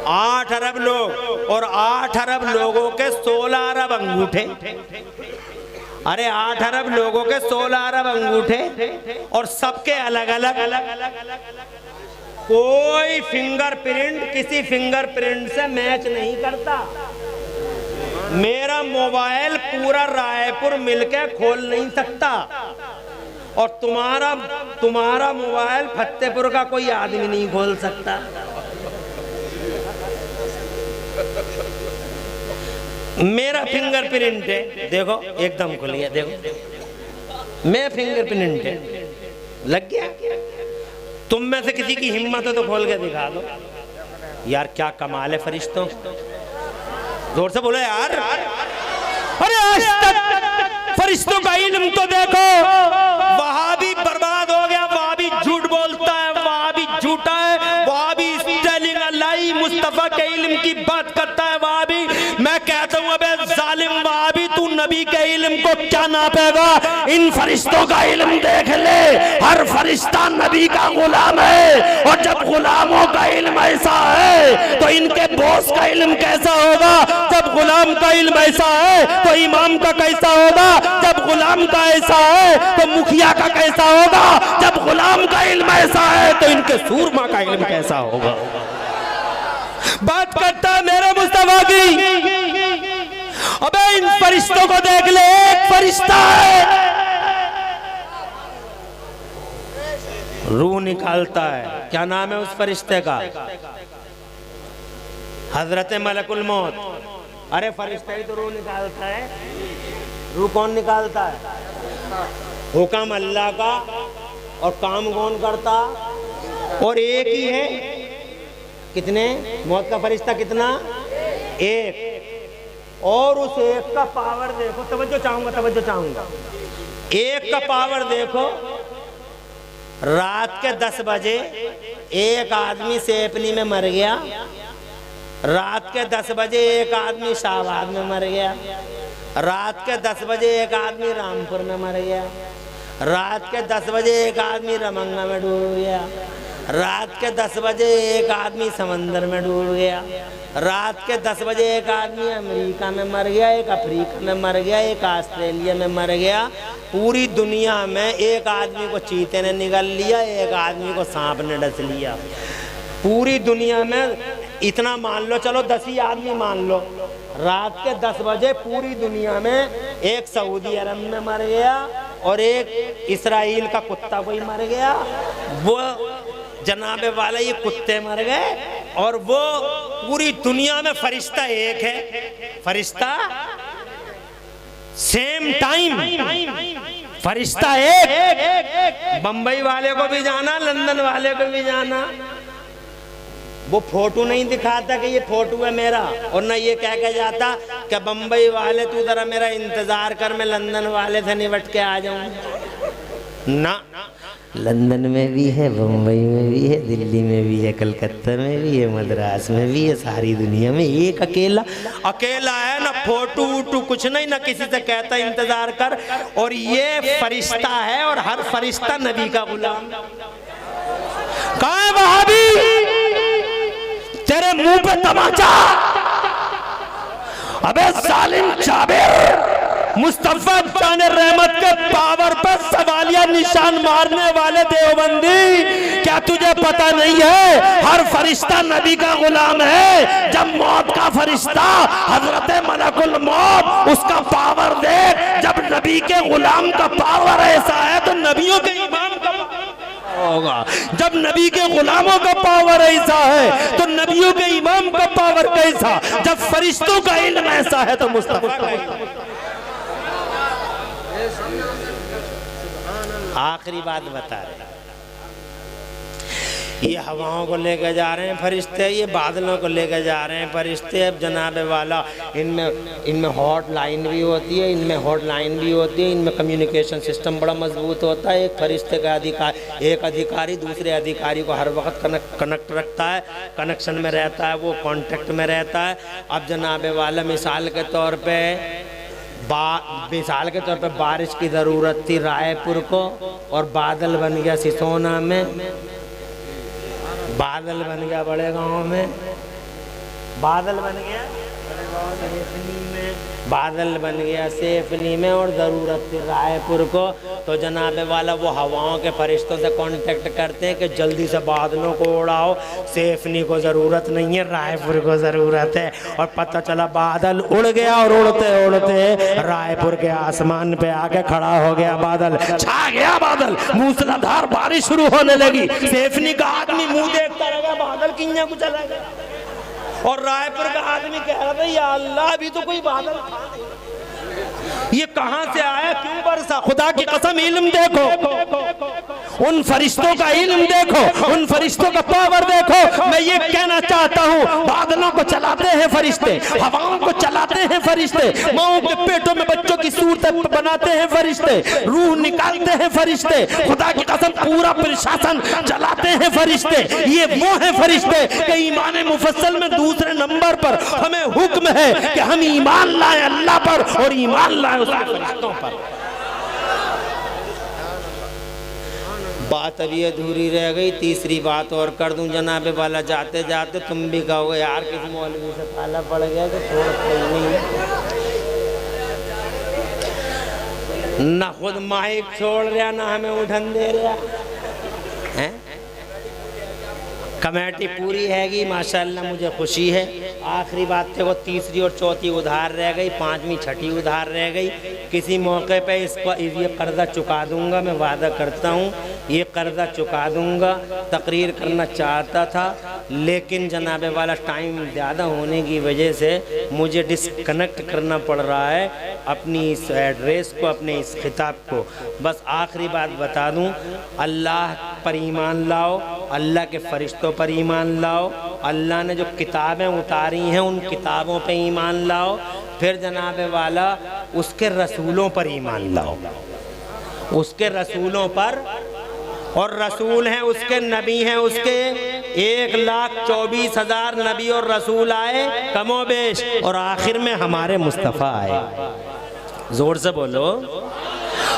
8 अरब लोग, और 8 अरब लोगों के 16 अरब अंगूठे। अरे 8 अरब लोगों के 16 अरब अंगूठे, और सबके अलग अलग कोई फिंगरप्रिंट किसी फिंगरप्रिंट से मैच नहीं करता। मेरा मोबाइल पूरा रायपुर मिलके खोल नहीं सकता, और तुम्हारा मोबाइल फतेहपुर का कोई आदमी नहीं खोल सकता। मेरा फिंगरप्रिंट है, देखो एकदम खुल गया, देखो मैं फिंगरप्रिंट है, लग गया। तुम में से किसी की हिम्मत हो तो खोल के दिखा दो यार, क्या कमाल है फरिश्तों। जोर से बोलो यार। अरे आज तक फरिश्तों का इल्म तो देखो, वहां भी बर्बाद हो गया, वहां भी झूठ बोलता है, वहां भी झूठा है, वहां भी स्टेलिंग अल्लाह मुस्तफा के इल्म की बात करता है, वहां भी। मैं कहता हूं अबे जालिम, वहां भी तू नबी के इल्म को क्या नापेगा? इन फरिश्तों का इल्म देख ले, हर फरिश्ता नबी का गुलाम है, और जब गुलामों का इल्म ऐसा है तो इनके बॉस का इल्म कैसा होगा? जब गुलाम का इल्म ऐसा है तो इमाम का कैसा होगा? जब गुलाम का ऐसा है तो मुखिया का कैसा होगा? जब गुलाम का इल्म ऐसा है तो इनके सूरमा का इल्म कैसा होगा? बात करता है मेरे मुस्तफा की। अबे इन फरिश्तों को देख ले, एक फरिश्ता है रूह निकालता है। क्या नाम है उस फरिश्ते का? हजरत मलकुल मौत। अरे फरिश्ता ही तो रूह निकालता है। रूह कौन निकालता है? हुक्म अल्लाह का, और काम कौन करता? और एक ही है। कितने? मौत का फरिश्ता कितना? एक। और उस एक का पावर देखो, तवज्जो चाहूंगा। एक का पावर देखो, रात के 10 बजे एक आदमी सेपनी में मर गया, रात के 10 बजे एक आदमी शाहबाद में मर गया, रात के 10 बजे एक आदमी रामपुर में मर गया, रात के 10 बजे एक आदमी रमंगा में डूब गया, रात के 10 बजे एक आदमी समंदर में डूब गया, रात के 10 बजे एक आदमी अमेरिका में मर गया, एक अफ्रीका में मर गया, एक ऑस्ट्रेलिया में मर गया। पूरी दुनिया में एक आदमी को चीते ने निगल लिया, एक आदमी को सांप ने डस लिया। पूरी दुनिया में इतना मान लो, चलो 10 ही आदमी मान लो, रात के 10 बजे पूरी दुनिया में एक सऊदी अरब में मर गया और एक इसराइल का कुत्ता कोई मर गया। वो जनाबे वाला ये कुत्ते मर गए और वो पूरी दुनिया में फरिश्ता एक है, फरिश्ता सेम टाइम, फरिश्ता एक। बंबई वाले को भी जाना, लंदन वाले को भी जाना। वो फोटो नहीं दिखाता कि ये फोटो है मेरा, और ना ये कह के जाता कि बंबई वाले तू जरा मेरा इंतजार कर, मैं लंदन वाले से निपट के आ जाऊं ना। लंदन में भी है, बम्बई में भी है, दिल्ली में भी है, कलकत्ता में भी है, मद्रास में भी है, सारी दुनिया में एक अकेला है ना। फोटो वोटू कुछ नहीं, ना किसी से कहता इंतजार कर। और ये फरिश्ता है और हर फरिश्ता नबी का गुलाम। कहाँ है वहाबी? तेरे मुंह पे तमाचा। अबे जालिम जाबिर, मुस्तफा जान रहमत के पावर पर सवालिया निशान मारने वाले देवबंदी, क्या तुझे पता नहीं है हर फरिश्ता नबी का गुलाम है। जब मौत का फरिश्ता हजरत मलकुल मौत, उसका पावर देख। जब नबी के गुलाम का पावर ऐसा है तो नबियों के इमाम का होगा। जब नबी के गुलामों का पावर ऐसा है तो नबियों के इमाम का पावर कैसा। जब फरिश्तों का इल्म ऐसा है तो मुस्तफा का। आखिरी बात बता रहे, ये हवाओं को लेकर जा रहे हैं फरिश्ते, ये बादलों को लेकर जा रहे हैं फरिश्ते। अब जनाबे वाला इनमें हॉट लाइन भी होती है, इनमें हॉट लाइन भी होती है, इनमें कम्युनिकेशन सिस्टम बड़ा मजबूत होता है। एक फरिश्ते का एक अधिकारी दूसरे अधिकारी को हर वक्त कनेक्ट रखता है, कनेक्शन में रहता है, वो कांटेक्ट में रहता है। अब जनाबे वाला मिसाल के तौर पे बारिश की ज़रूरत थी रायपुर को, और बादल बन गया सिसोना में, बादल बन गया बड़े गांव में, बादल बन गया सेफनी में, बादल बन गया सेफनी में, और ज़रूरत थी रायपुर को। तो जनाबे वाला वो हवाओं के फरिश्तों से कांटेक्ट करते हैं कि जल्दी से बादलों को उड़ाओ, सेफनी को ज़रूरत नहीं है, रायपुर को ज़रूरत है। और पता चला बादल उड़ गया और उड़ते उड़ते रायपुर के आसमान पे आके खड़ा हो गया बादल, छा गया बादल, मूसलाधार बारिश शुरू होने लगी। सेफनी का आदमी मुंह देखता रह गया, बादल किन्या को चला गया। और रायपुर का आदमी कह रहा था या अल्लाह अभी तो कोई बादल था, ये कहां से आया, क्यों बरसा। खुदा की कसम इल्म देखो, उन फरिश्तों का इल्म देखो, उन फरिश्तों का पावर देखो। मैं ये कहना चाहता हूँ, बादलों को चलाते हैं फरिश्ते, हवाओं को चलाते हैं फरिश्ते, माओं के पेटों में बच्चों की सूरत बनाते हैं फरिश्ते, रूह निकालते हैं फरिश्ते, खुदा की कसम पूरा प्रशासन चलाते हैं फरिश्ते। ये वो है फरिश्ते कि ईमान मुफस्सल में दूसरे नंबर पर हमें हुक्म है कि हम ईमान लाएं अल्लाह पर और ईमान लाएं उसके फरिश्तों पर। बात अभी अधूरी रह गई, तीसरी बात और कर दूं जनाबे वाला। जाते जाते तुम भी कहोगे यार किस मौलवी से पाला पड़ गया कि छोड़ नहीं, ना खुद माइक छोड़ रहा ना हमें उठन दे रहा है। कमेटी पूरी हैगी माशाल्लाह, मुझे खुशी है। आखिरी बात थे वो तीसरी और चौथी उधार रह गई, पांचवी छठी उधार रह गई। किसी मौके पे इसको ये कर्जा चुका दूंगा, मैं वादा करता हूँ ये कर्जा चुका दूंगा। तकरीर करना चाहता था लेकिन जनाबे वाला टाइम ज़्यादा होने की वजह से मुझे डिस्कनेक्ट करना पड़ रहा है अपनी इस एड्रेस को, अपने इस खिताब को। बस आखिरी बात बता दूं, अल्लाह पर ईमान लाओ, अल्लाह के फरिश्तों पर ईमान लाओ, अल्लाह ने जो किताबें उतारी हैं उन किताबों पर ईमान लाओ, फिर जनाबे वाला उसके रसूलों पर ईमान लाओ, उसके रसूलों पर। और रसूल हैं उसके, नबी हैं उसके, 1,24,000 नबी और रसूल आए कमोबेश, और आखिर में हमारे मुस्तफ़ा आए। जोर से बोलो।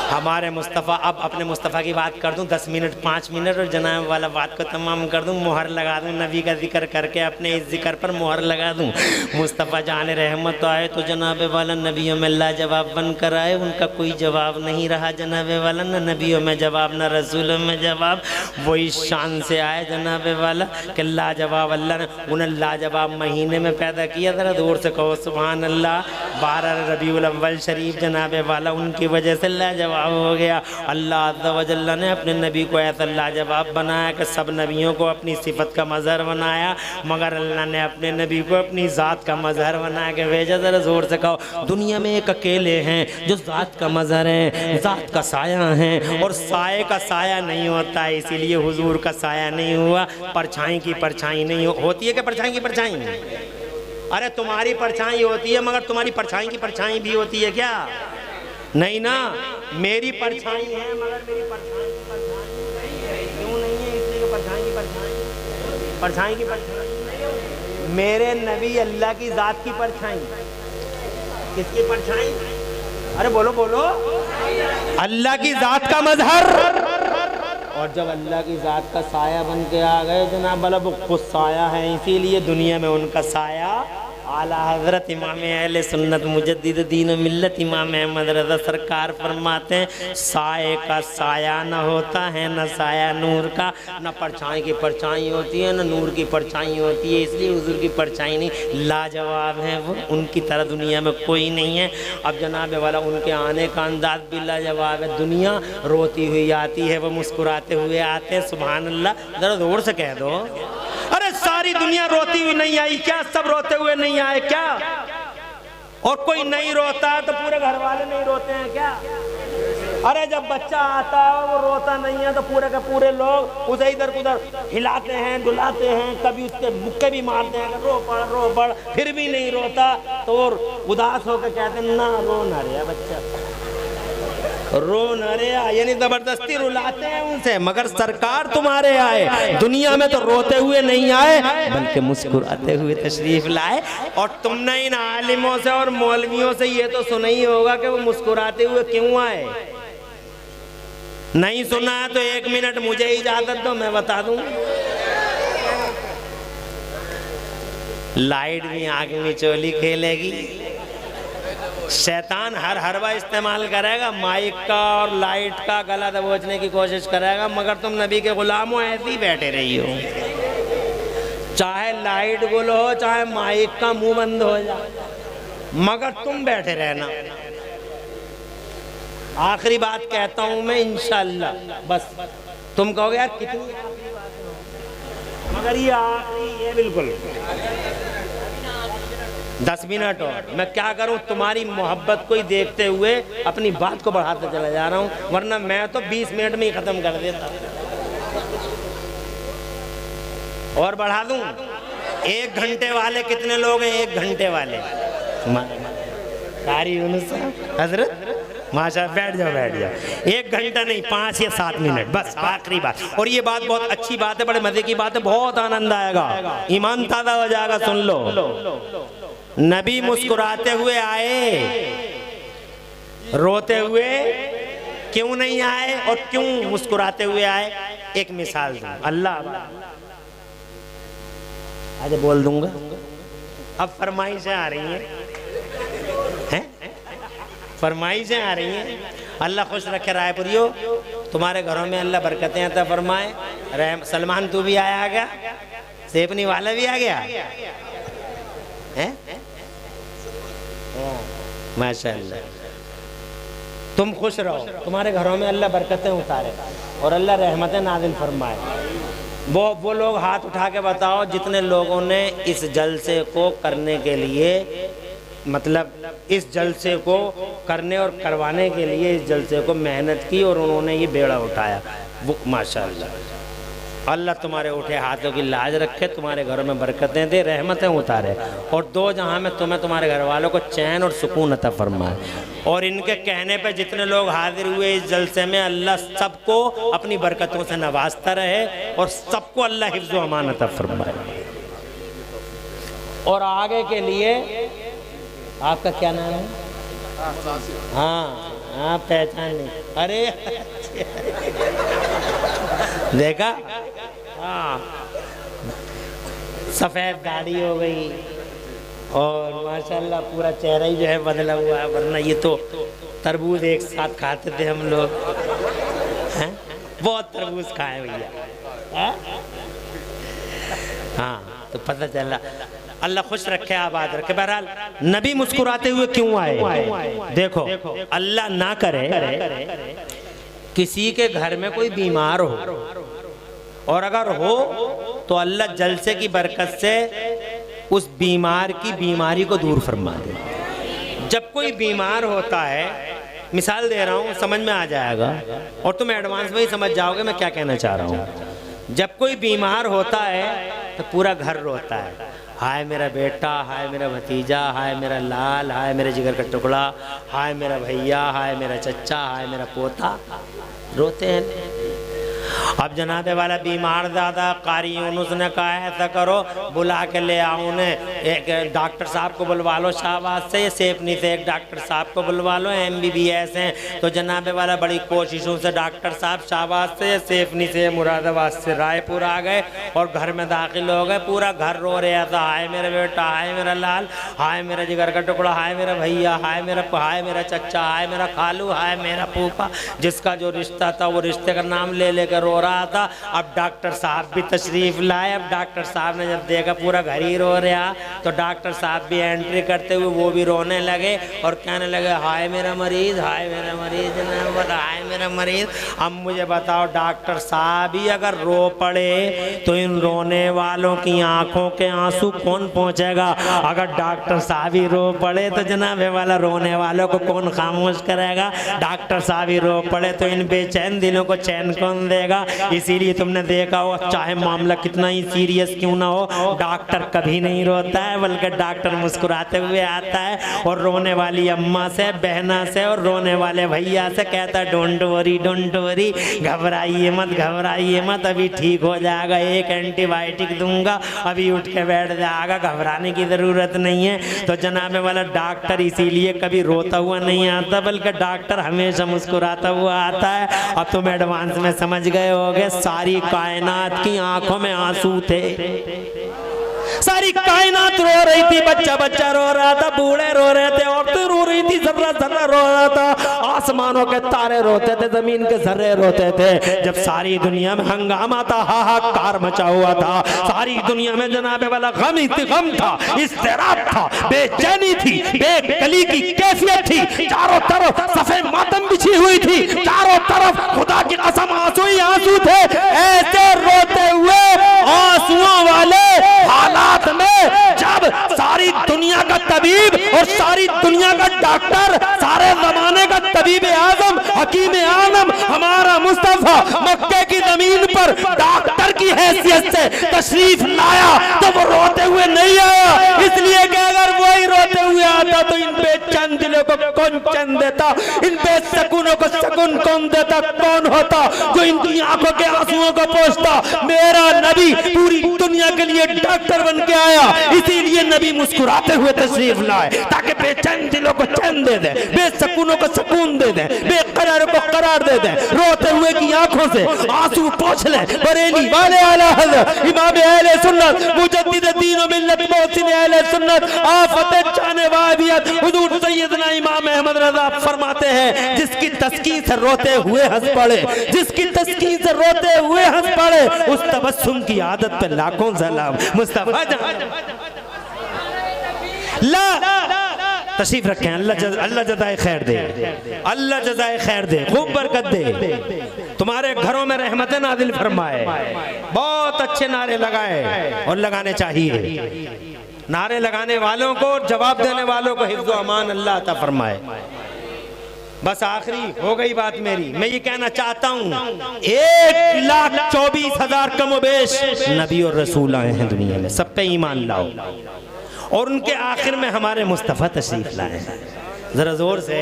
हमारे मुस्तफ़ा, अब अपने मुस्तफ़ा की बात कर दूं 10 मिनट 5 मिनट और जनाब वाला बात को तमाम कर दूं, मोहर लगा दूं, नबी का जिक्र करके अपने इस जिक्र पर मोहर लगा दूं। मुस्तफ़ा जान रहमत आए तो जनाब वाला नबियों में लाजवाब बन कर आए, उनका कोई जवाब नहीं रहा जनाब वाला, न नबियों में जवाब न रसूलों में जवाब। वही शान से आए जनाब वाला कि लाजवाब अल्लाह ने उन्हें लाजवाब महीने में पैदा किया। ज़रा दूर से कहो सुभान अल्लाह। 12 रबीउल अव्वल शरीफ जनाब वाला उनकी वजह से लाजवाब हो गया। अल्लाह अज़्ज़ा व जल्ला ने अपने नबी को ऐसा लाजवाब बनाया कि सब नबियों को अपनी सिफत का मज़हर बनाया, मगर अल्लाह ने अपने नबी को अपनी ज़ात का मज़हर बना के भेजा। ज़रा ज़ोर से कहो दुनिया में एक अकेले हैं जो ज़ात का मज़हर है, ज़ात का साया है, और साये का साया नहीं होता है, इसीलिए हुजूर का साया नहीं हुआ। परछाई की परछाई नहीं होती है कि परछाई की परछाई? अरे तुम्हारी परछाई होती है मगर तुम्हारी परछाई की परछाई भी होती है क्या? नहीं ना। मेरी परछाई है मगर मेरी परछाई की परछाई क्यों नहीं है? इसलिए परछाई की परछाई, परछाई की परछाई। मेरे नबी अल्लाह की ज़ात की परछाई। किसकी परछाई? अरे बोलो बोलो। अल्लाह की ज़ात का मज़हर। और जब अल्लाह की ज़ात का साया बन के आ गए जनाब वाला, वो खुद साया है, इसीलिए दुनिया में उनका साया आला हज़रत इमाम अहले सुन्नत मुजद्दिद दीन मिल्लत इमाम अहमद रज़ा सरकार फरमाते हैं साये का साया न होता है, न साया नूर का, न परछाई की परछाई होती है, न नूर की परछाई होती है, इसलिए हुजूर की परछाई नहीं, लाजवाब है वो, उनकी तरह दुनिया में कोई नहीं है। अब जनाब वाला उनके आने का अंदाज भी लाजवाब है। दुनिया रोती हुई आती है, वो मुस्कुराते हुए आते हैं। सुभान अल्लाह। ज़रा जोर से कह दो। अरे सारी दुनिया रोती हुई नहीं आई क्या? सब रोते हुए नहीं आए क्या? और कोई नहीं रोता है तो पूरे घर वाले नहीं रोते हैं क्या? अरे जब बच्चा आता है वो रोता नहीं है तो पूरे के पूरे लोग उसे इधर उधर हिलाते हैं, डुलाते हैं, कभी उसके मुक्के भी मारते हैं, रो पड़, फिर भी नहीं रोता तो उदास होकर कहते हैं ना रो ना रे बच्चा, रो न रे, यानी जबरदस्ती रुलाते हैं उनसे। मगर सरकार तुम्हारे आए, दुनिया में तो रोते हुए नहीं आए बल्कि मुस्कुराते हुए तशरीफ लाए। और तुमने इन आलिमों से और मौलवियों से ये तो सुना ही होगा कि वो मुस्कुराते हुए क्यों आए। नहीं सुना है तो 1 मिनट मुझे इजाजत दो, मैं बता दूं। लाइट भी आग में चोली खेलेगी, शैतान हर हरवा इस्तेमाल करेगा, माइक का और लाइट का गला दबोचने की कोशिश करेगा, मगर तुम नबी के गुलाम हो, ऐसे ही बैठे रही हो। चाहे लाइट गुल हो, चाहे माइक का मुंह बंद हो जाए, मगर तुम बैठे रहना। आखिरी बात कहता हूं मैं इंशाअल्लाह, बस तुम कहोगे यार कितनी आखिरी बात, मगर ये आखिरी है बिल्कुल। 10 मिनट और मैं क्या करूं, तुम्हारी मोहब्बत को ही देखते हुए अपनी बात को बढ़ाते चला जा रहा हूं, वरना मैं तो 20 मिनट में ही खत्म कर देता। और बढ़ा दूं? 1 घंटे वाले कितने लोग हैं? 1 घंटे वाले कारी हजरत माशा, बैठ जाओ बैठ जाओ। 1 घंटा नहीं, 5 या 7 मिनट बस, आखिरी बात। और ये बात बहुत अच्छी बात है, बड़े मजे की बात है, बहुत आनंद आएगा, ईमान ताज़ा हो जाएगा। सुन लो, नबी मुस्कुराते हुए आए, रोते हुए क्यों नहीं आए और क्यों मुस्कुराते हुए आए? एक मिसाल दूं। अल्लाह आज बोल दूंगा, अब फरमाइशें आ रही हैं, फरमाइशें आ रही हैं। अल्लाह खुश रखे रायपुरियो, तुम्हारे घरों में अल्लाह बरकतें अता फरमाए। सलमान तू भी आया आ गया, सेपनी वाला भी आ गया है, माशाअल्लाह। तुम खुश रहो, तुम्हारे घरों में अल्लाह बरकतें उतारे और अल्लाह रहमतें नाज़िल फरमाए। वो लोग हाथ उठा के बताओ जितने लोगों ने इस जलसे को करने के लिए, मतलब इस जलसे को करने और करवाने के लिए इस जलसे को मेहनत की और उन्होंने ये बेड़ा उठाया, वो माशाअल्लाह। अल्लाह तुम्हारे उठे हाथों की लाज रखे, तुम्हारे घरों में बरकतें दे, रहमतें उतारे, और 2 जहां में तुम्हें तुम्हारे घर वालों को चैन और सुकून अता फरमाए। और इनके कहने पे जितने लोग हाजिर हुए इस जलसे में, अल्लाह सबको अपनी बरकतों से नवाजता रहे और सबको अल्लाह हिफ्ज़ व अमान अता फरमाए। और आगे के लिए आपका क्या नाम है? हाँ, हाँ पहचान नहीं, अरे देखा, हाँ सफेद दाढ़ी हो गई और माशाल्लाह पूरा चेहरा ही जो है बदला हुआ है, वरना ये तो तरबूज एक साथ खाते थे हम लोग हैं, बहुत तरबूज खाए भैया। हाँ तो पता चला, अल्लाह खुश रखे आबाद रखे। बहरहाल नबी मुस्कुराते हुए क्यों आए? देखो अल्लाह ना करे किसी के घर में कोई बीमार हो, और अगर हो तो अल्लाह जलसे की बरकत से उस बीमार की बीमारी को दूर फरमा दे। जब कोई बीमार होता है, मिसाल दे रहा हूँ, समझ में आ जाएगा और तुम एडवांस में ही समझ जाओगे मैं क्या कहना चाह रहा हूँ। जब कोई बीमार होता है तो पूरा घर रोता है, हाय मेरा बेटा, हाय मेरा भतीजा, हाय मेरा लाल, हाय मेरे जिगर का टुकड़ा, हाय मेरा भैया, हाय मेरा चच्चा, हाय मेरा पोता, रोते हैं। अब जनाबे वाला बीमार ज़्यादा, कारी यूनुस ने कहा ऐसा करो बुला के ले आओ उन्हें, एक डॉक्टर साहब को बुलवा लो शाहबाद से, सेफनी से एक डॉक्टर साहब को बुलवा लो, MBBS हैं। तो जनाबे वाला बड़ी कोशिशों से डॉक्टर साहब शाहबाद से, सेफनी से, मुरादाबाद से रायपुर आ गए और घर में दाखिल हो गए। पूरा घर रो रहा था, हाय मेरा बेटा, हाय मेरा लाल, हाय मेरा जिगर का टुकड़ा, हाय मेरा भैया, हाय मेरा चच्चा, हाय मेरा खालू, हाय मेरा फूफा। जिसका जो रिश्ता था वो रिश्ते का नाम ले लेकर रो रहा था। अब डॉक्टर साहब भी तशरीफ लाए। अब डॉक्टर साहब ने जब देखा पूरा घर ही रो रहा, तो डॉक्टर साहब भी एंट्री करते हुए वो भी रोने लगे और कहने लगे हाय मेरा मरीज, हाय मेरा मरीज, हाय मेरा मरीज। अब मुझे बताओ डॉक्टर साहब ही अगर रो पड़े तो इन रोने वालों की आंखों के आंसू कौन पहुंचेगा? अगर डॉक्टर साहब ही रो पड़े तो जनाबे वाला रोने वालों को कौन खामोश करेगा? डॉक्टर साहब ही रो पड़े तो इन बेचैन दिलों को चैन कौन देगा? इसीलिए तुमने देखा हो चाहे मामला कितना ही सीरियस क्यों ना हो, डॉक्टर कभी नहीं रोता है, बल्कि डॉक्टर मुस्कुराते हुए आता है और रोने वाली अम्मा से, बहना से और रोने वाले भैया से कहता है डोंट वरी, घबराइए मत, अभी ठीक हो जाएगा, एक एंटीबायोटिक दूंगा, अभी उठ के बैठ जाएगा, घबराने की ज़रूरत नहीं है। तो जनाबे वाला डॉक्टर इसीलिए कभी रोता हुआ नहीं आता, बल्कि डॉक्टर हमेशा मुस्कुराता हुआ आता है। अब तुम एडवांस में समझ गए होगे, सारी कायनात की आंखों में आंसू थे, सारी कायनात रो रही थी, बच्चा रो रहा था, बूढ़े रो रहे थे, औरतें रो रही थी, जर्रा रो रहा था, आसमानों के तारे रोते थे, जमीन के जर्रे रोते थे। जब सारी दुनिया में हंगामा था, हाहाकार मचा हुआ था, सारी दुनिया में जनाबे वाला गम था, इज़्तिराब था, बेचैनी थी, बेकली की कैफियत थी, चारों तरफ सफेद मातम बिछी हुई थी, चारों तरफ खुदा की कसम आंसू ही आंसू थे। ऐसे रोते हुए आंसुओं वाले हालात में जब सारी दुनिया का तबीब और सारी दुनिया का डॉक्टर, सारे जमाने का तबीब आजम, हकीम आलम हमारा मुस्तफा मक्के की जमीन पर डॉक्टर की हैसियत से तशरीफ लाया, तो वो रोते हुए नहीं आया, इसलिए कि अगर वही रोते हुए आता तो इन बेचैन दिलों को कौन चैन देता, इन बेसकूनों को सकून कौन देता, कौन होता जो इनकी आंखों के आंसुओं को पोंछता? मेरा नबी पूरी दुनिया के लिए डॉक्टर बन के आया, इसीलिए नबी मुस्कुराते हुए तशरीफ लाए ताकि बेचैन दिलों को चैन दे दे, बेसकूनों को सुकून दे दे, बेकरार को करार दे दे, रोते हुए की आंखों से आंसू पोंछ ले। बरेली वाले आला हज़रत इमाम अहले सुन्नत मुजद्दिद दीन व मिल्लत मोहसिन अहले सुन्नत आफत जाने वाबियत हुजूर सैयदना इमाम अहमद रज़ा फरमाते हैं, जिसकी तस्कीन से रोते हुए हंस पड़े, जिसकी तस्कीन से रोते हुए हंस पड़े, उस तबस्सुम की आदत पे लाखों सलाम। मुस्तफा तशरीफ रखें, अल्लाह जज़ाए खैर दे, अल्लाह जज़ाए खैर दे, खूब बरकत दे, तुम्हारे घरों में रहमतें नाज़िल फरमाए। बहुत अच्छे नारे लगाए और लगाने चाहिए, नारे लगाने वालों को, जवाब देने वालों को हिफ्ज़ व अमान अल्लाह अता फरमाए। बस आखिरी हो गई बात मेरी, मैं ये कहना चाहता हूँ 1,24,000 कमोबेश नबी और रसूल आए हैं दुनिया में, सब पे ईमान लाओ और उनके आखिर में हमारे मुस्तफ़ा तशरीफ लाए। जरा जोर से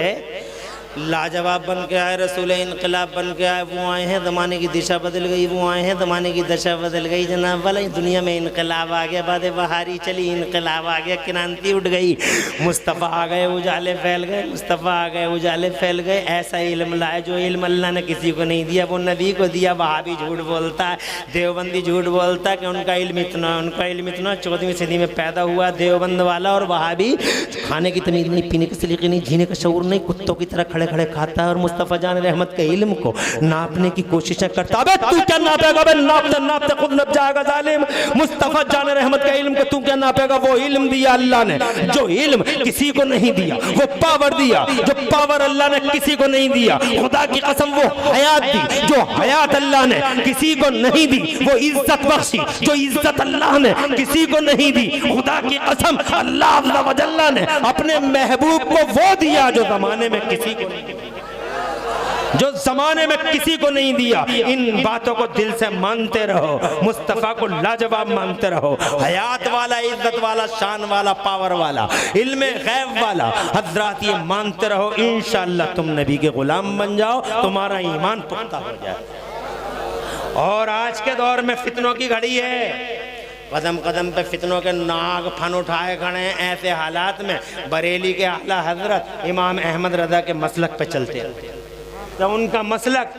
लाजवाब बन के आए, रसूल इनकलाब बन के आए। वो आए हैं ज़माने की दिशा बदल गई, वो आए हैं ज़माने की दशा बदल गई। जनाब वाला दुनिया में इनकलाब आ गया, बाद बहारी चली, इनकलाब आ गया, क्रांति उठ गई। मुस्तफ़ा आ गए, उजाले फैल गए, मुस्तफ़ा आ गए, उजाले फैल गए। ऐसा इल्म लाए जो इल्म अल्लाह ने किसी को नहीं दिया, वो नबी को दिया। वहाबी झूठ बोलता है, देवबंदी झूठ बोलता है कि उनका इल्म इतना, उनका इल्म इतना। 14वीं सदी में पैदा हुआ देवबंद वाला और वहाबी। खाने की तमीज़ नहीं, पीने के सलीके नहीं, जीने का शऊर नहीं, कुत्तों की तरह खड़े खड़े खाता है और मुस्तफ़ा जान रहमत के इल्म को नापने की कोशिशें करता। अबे तू क्या नापेगा? बे नापते नापते खुद नप जाएगा जालिम। मुस्तफ़ा जान रहमत के इल्म को तू क्या नापेगा? वो इल्म दिया अल्लाह ने जो इल्म किसी को नहीं दिया, वो पावर दिया जो पावर अल्लाह ने किसी को नहीं दिया। खुदा की कसम वो हयात दी जो हयात अल्लाह ने किसी को नहीं दी। वो इज्जत बख्शी जो इज्जत अल्लाह ने किसी को नहीं दी। खुदा की कसम अल्लाह अज़्ज़ व जल्ला ने अपने महबूब को वो दिया जो ज़माने में किसी को नहीं दिया, जो ज़माने में किसी को नहीं दिया। इन बातों को दिल से मानते रहो, मुस्तफ़ा को लाजवाब मानते रहो। हयात वाला, इज्जत वाला, शान वाला, पावर वाला, इल्मे गैब वाला हज़रात ये मानते रहो। इंशाअल्लाह तुम नबी के गुलाम बन जाओ, तुम्हारा ईमान पुख्ता हो जाए। और आज के दौर में फितनों की घड़ी है, कदम कदम पे फितनों के नाग फन उठाए खड़े हैं। ऐसे हालात में बरेली के आला हजरत इमाम अहमद रज़ा के मसलक पे चलते हैं। जब उनका मसलक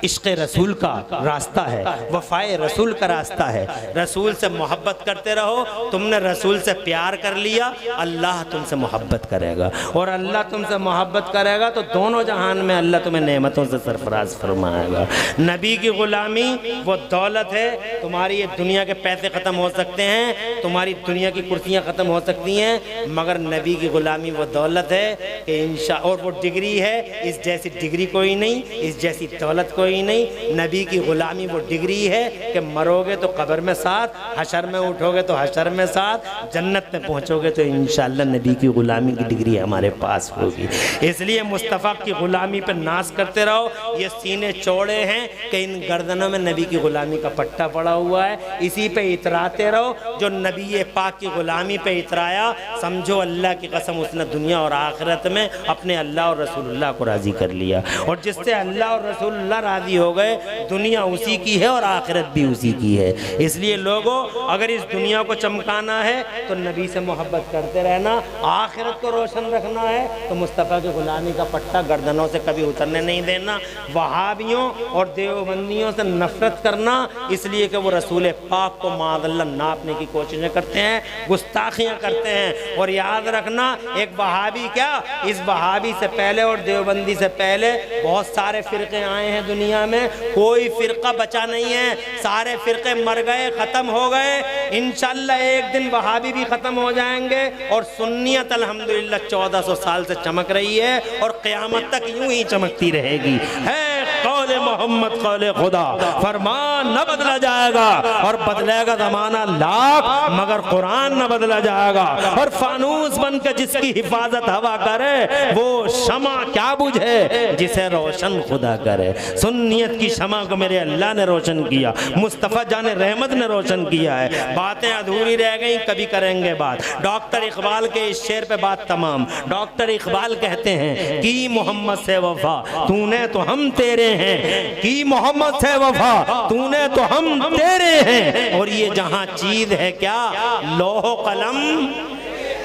इश्क़ रसूल का रास्ता है, वफ़ाए रसूल का रास्ता है। रसूल से मोहब्बत करते रहो। तुमने रसूल से प्यार कर लिया, अल्लाह तुमसे मोहब्बत करेगा और अल्लाह तुमसे मोहब्बत करेगा तो दोनों जहान में अल्लाह तुम्हें नेमतों से सरफराज फरमाएगा। नबी की ग़ुलामी वो दौलत है। तुम्हारी ये दुनिया के पैसे ख़त्म हो सकते हैं, तुम्हारी दुनिया की कुर्सियाँ ख़त्म हो सकती हैं, मगर नबी की ग़ुलामी वो दौलत है कि और वो डिग्री है। इस जैसी डिग्री कोई नहीं, इस जैसी दौलत कोई नहीं। नबी की गुलामी वो डिग्री है कि मरोगे तो कब्र में साथ, हशर में उठोगे तो हशर में साथ, जन्नत में पहुंचोगे तो इंशाअल्लाह नबी की गुलामी की डिग्री हमारे पास होगी। इसलिए मुस्तफ़ा की गुलामी पे नाज करते रहो। ये सीने चौड़े हैं कि इन गर्दनों में नबी की गुलामी का पट्टा पड़ा हुआ है, इसी पे इतराते रहो। जो नबी पाक की गुलामी पे इतराया, समझो अल्लाह की कसम उसने दुनिया और आखिरत में अपने अल्लाह और रसूलुल्लाह को राज़ी कर लिया। और जिससे अल्लाह और रसूलुल्लाह राज़ी हो गए, दुनिया उसी की है और आखिरत भी उसी की है। इसलिए लोगों, अगर इस दुनिया को चमकाना है तो नबी से मोहब्बत करते रहना, आखिरत को रोशन रखना है तो मुस्तफ़ा की गुलामी का पट्टा गर्दनों से कभी उतरने नहीं देना। वहाबियों और देवबंदियों से नफरत करना इसलिए कि वो रसूल पाक को माज़अल्लाह नापने की कोशिशें करते हैं, गुस्ताखियाँ करते हैं। और याद रखना, एक वहाबी क्या, इस वहाबी से पहले और देवबंदी से पहले बहुत सारे फ़िरक़े आए हैं दुनिया में, कोई फ़िरक़ा बचा नहीं है। सारे फ़िरक़े मर गए, ख़त्म हो गए। इंशाअल्लाह एक दिन वहाबी भी ख़त्म हो जाएंगे और सुन्नियत अल्हम्दुलिल्लाह 1400 साल से चमक रही है और क़यामत तक यूं ही चमकती रहेगी। है कौले मोहम्मद कौले खुदा, फरमान न बदला जाएगा और बदलेगा ज़माना लाख, मगर कुरान न बदला जाएगा। और फानूस बन के जिसकी हिफाजत हवा करे, वो शमा क्या बुझे जिसे रोशन खुदा करे। सुन्नियत की शमा को मेरे अल्लाह ने रोशन किया, मुस्तफ़ा जाने रहमत ने रोशन किया है। बातें अधूरी रह गई, कभी करेंगे बात। डॉक्टर इकबाल के इस शेर पे बात तमाम। डॉक्टर इकबाल कहते हैं कि मोहम्मद से वफा तूने तो हम तेरे हैं, कि मोहम्मद से वफा तूने तो हम तेरे हैं। और ये जहां चीज है क्या, लौह कलम।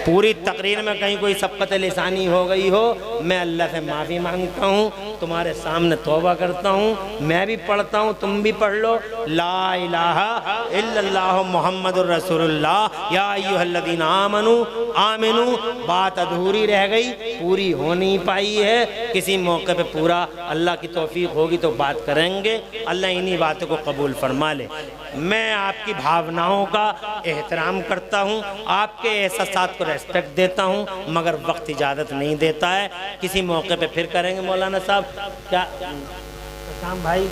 पूरी तकरीर में कहीं कोई सबकत लिसानी हो गई हो, मैं अल्लाह से माफ़ी मांगता हूँ, तुम्हारे सामने तौबा करता हूँ। मैं भी पढ़ता हूँ, तुम भी पढ़ लो। ला इलाहा इल्लल्लाह मुहम्मदुर रसूलुल्लाह या अय्युहल्लज़ीना आमनू आमिनू। बात अधूरी रह गई, पूरी हो नहीं पाई है। किसी मौके पे पूरा अल्लाह की तौफीक होगी तो बात करेंगे। अल्लाह इन्हीं बातों को कबूल फरमा ले। मैं आपकी भावनाओं का एहतराम करता हूँ, आपके एहसासात को रेस्पेक्ट देता हूँ, मगर वक्त इजाज़त नहीं देता है। किसी मौके पे फिर करेंगे। मौलाना साहब क्या सद्दाम भाई,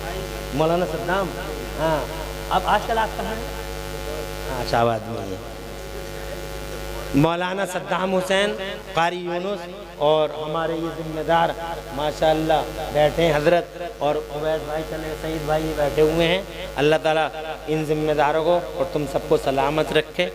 मौलाना सद्दाम, हाँ अब आजकल आप कहाँ हैं? हाँ शाहबाद में मौलाना सद्दाम हुसैन, कारी यूनुस और हमारे ये जिम्मेदार माशाअल्लाह बैठे हैं हजरत, और उबैद भाई चले, सईद भाई ये बैठे हुए हैं। अल्लाह ताला इन जिम्मेदारों को और तुम सबको सलामत रखे।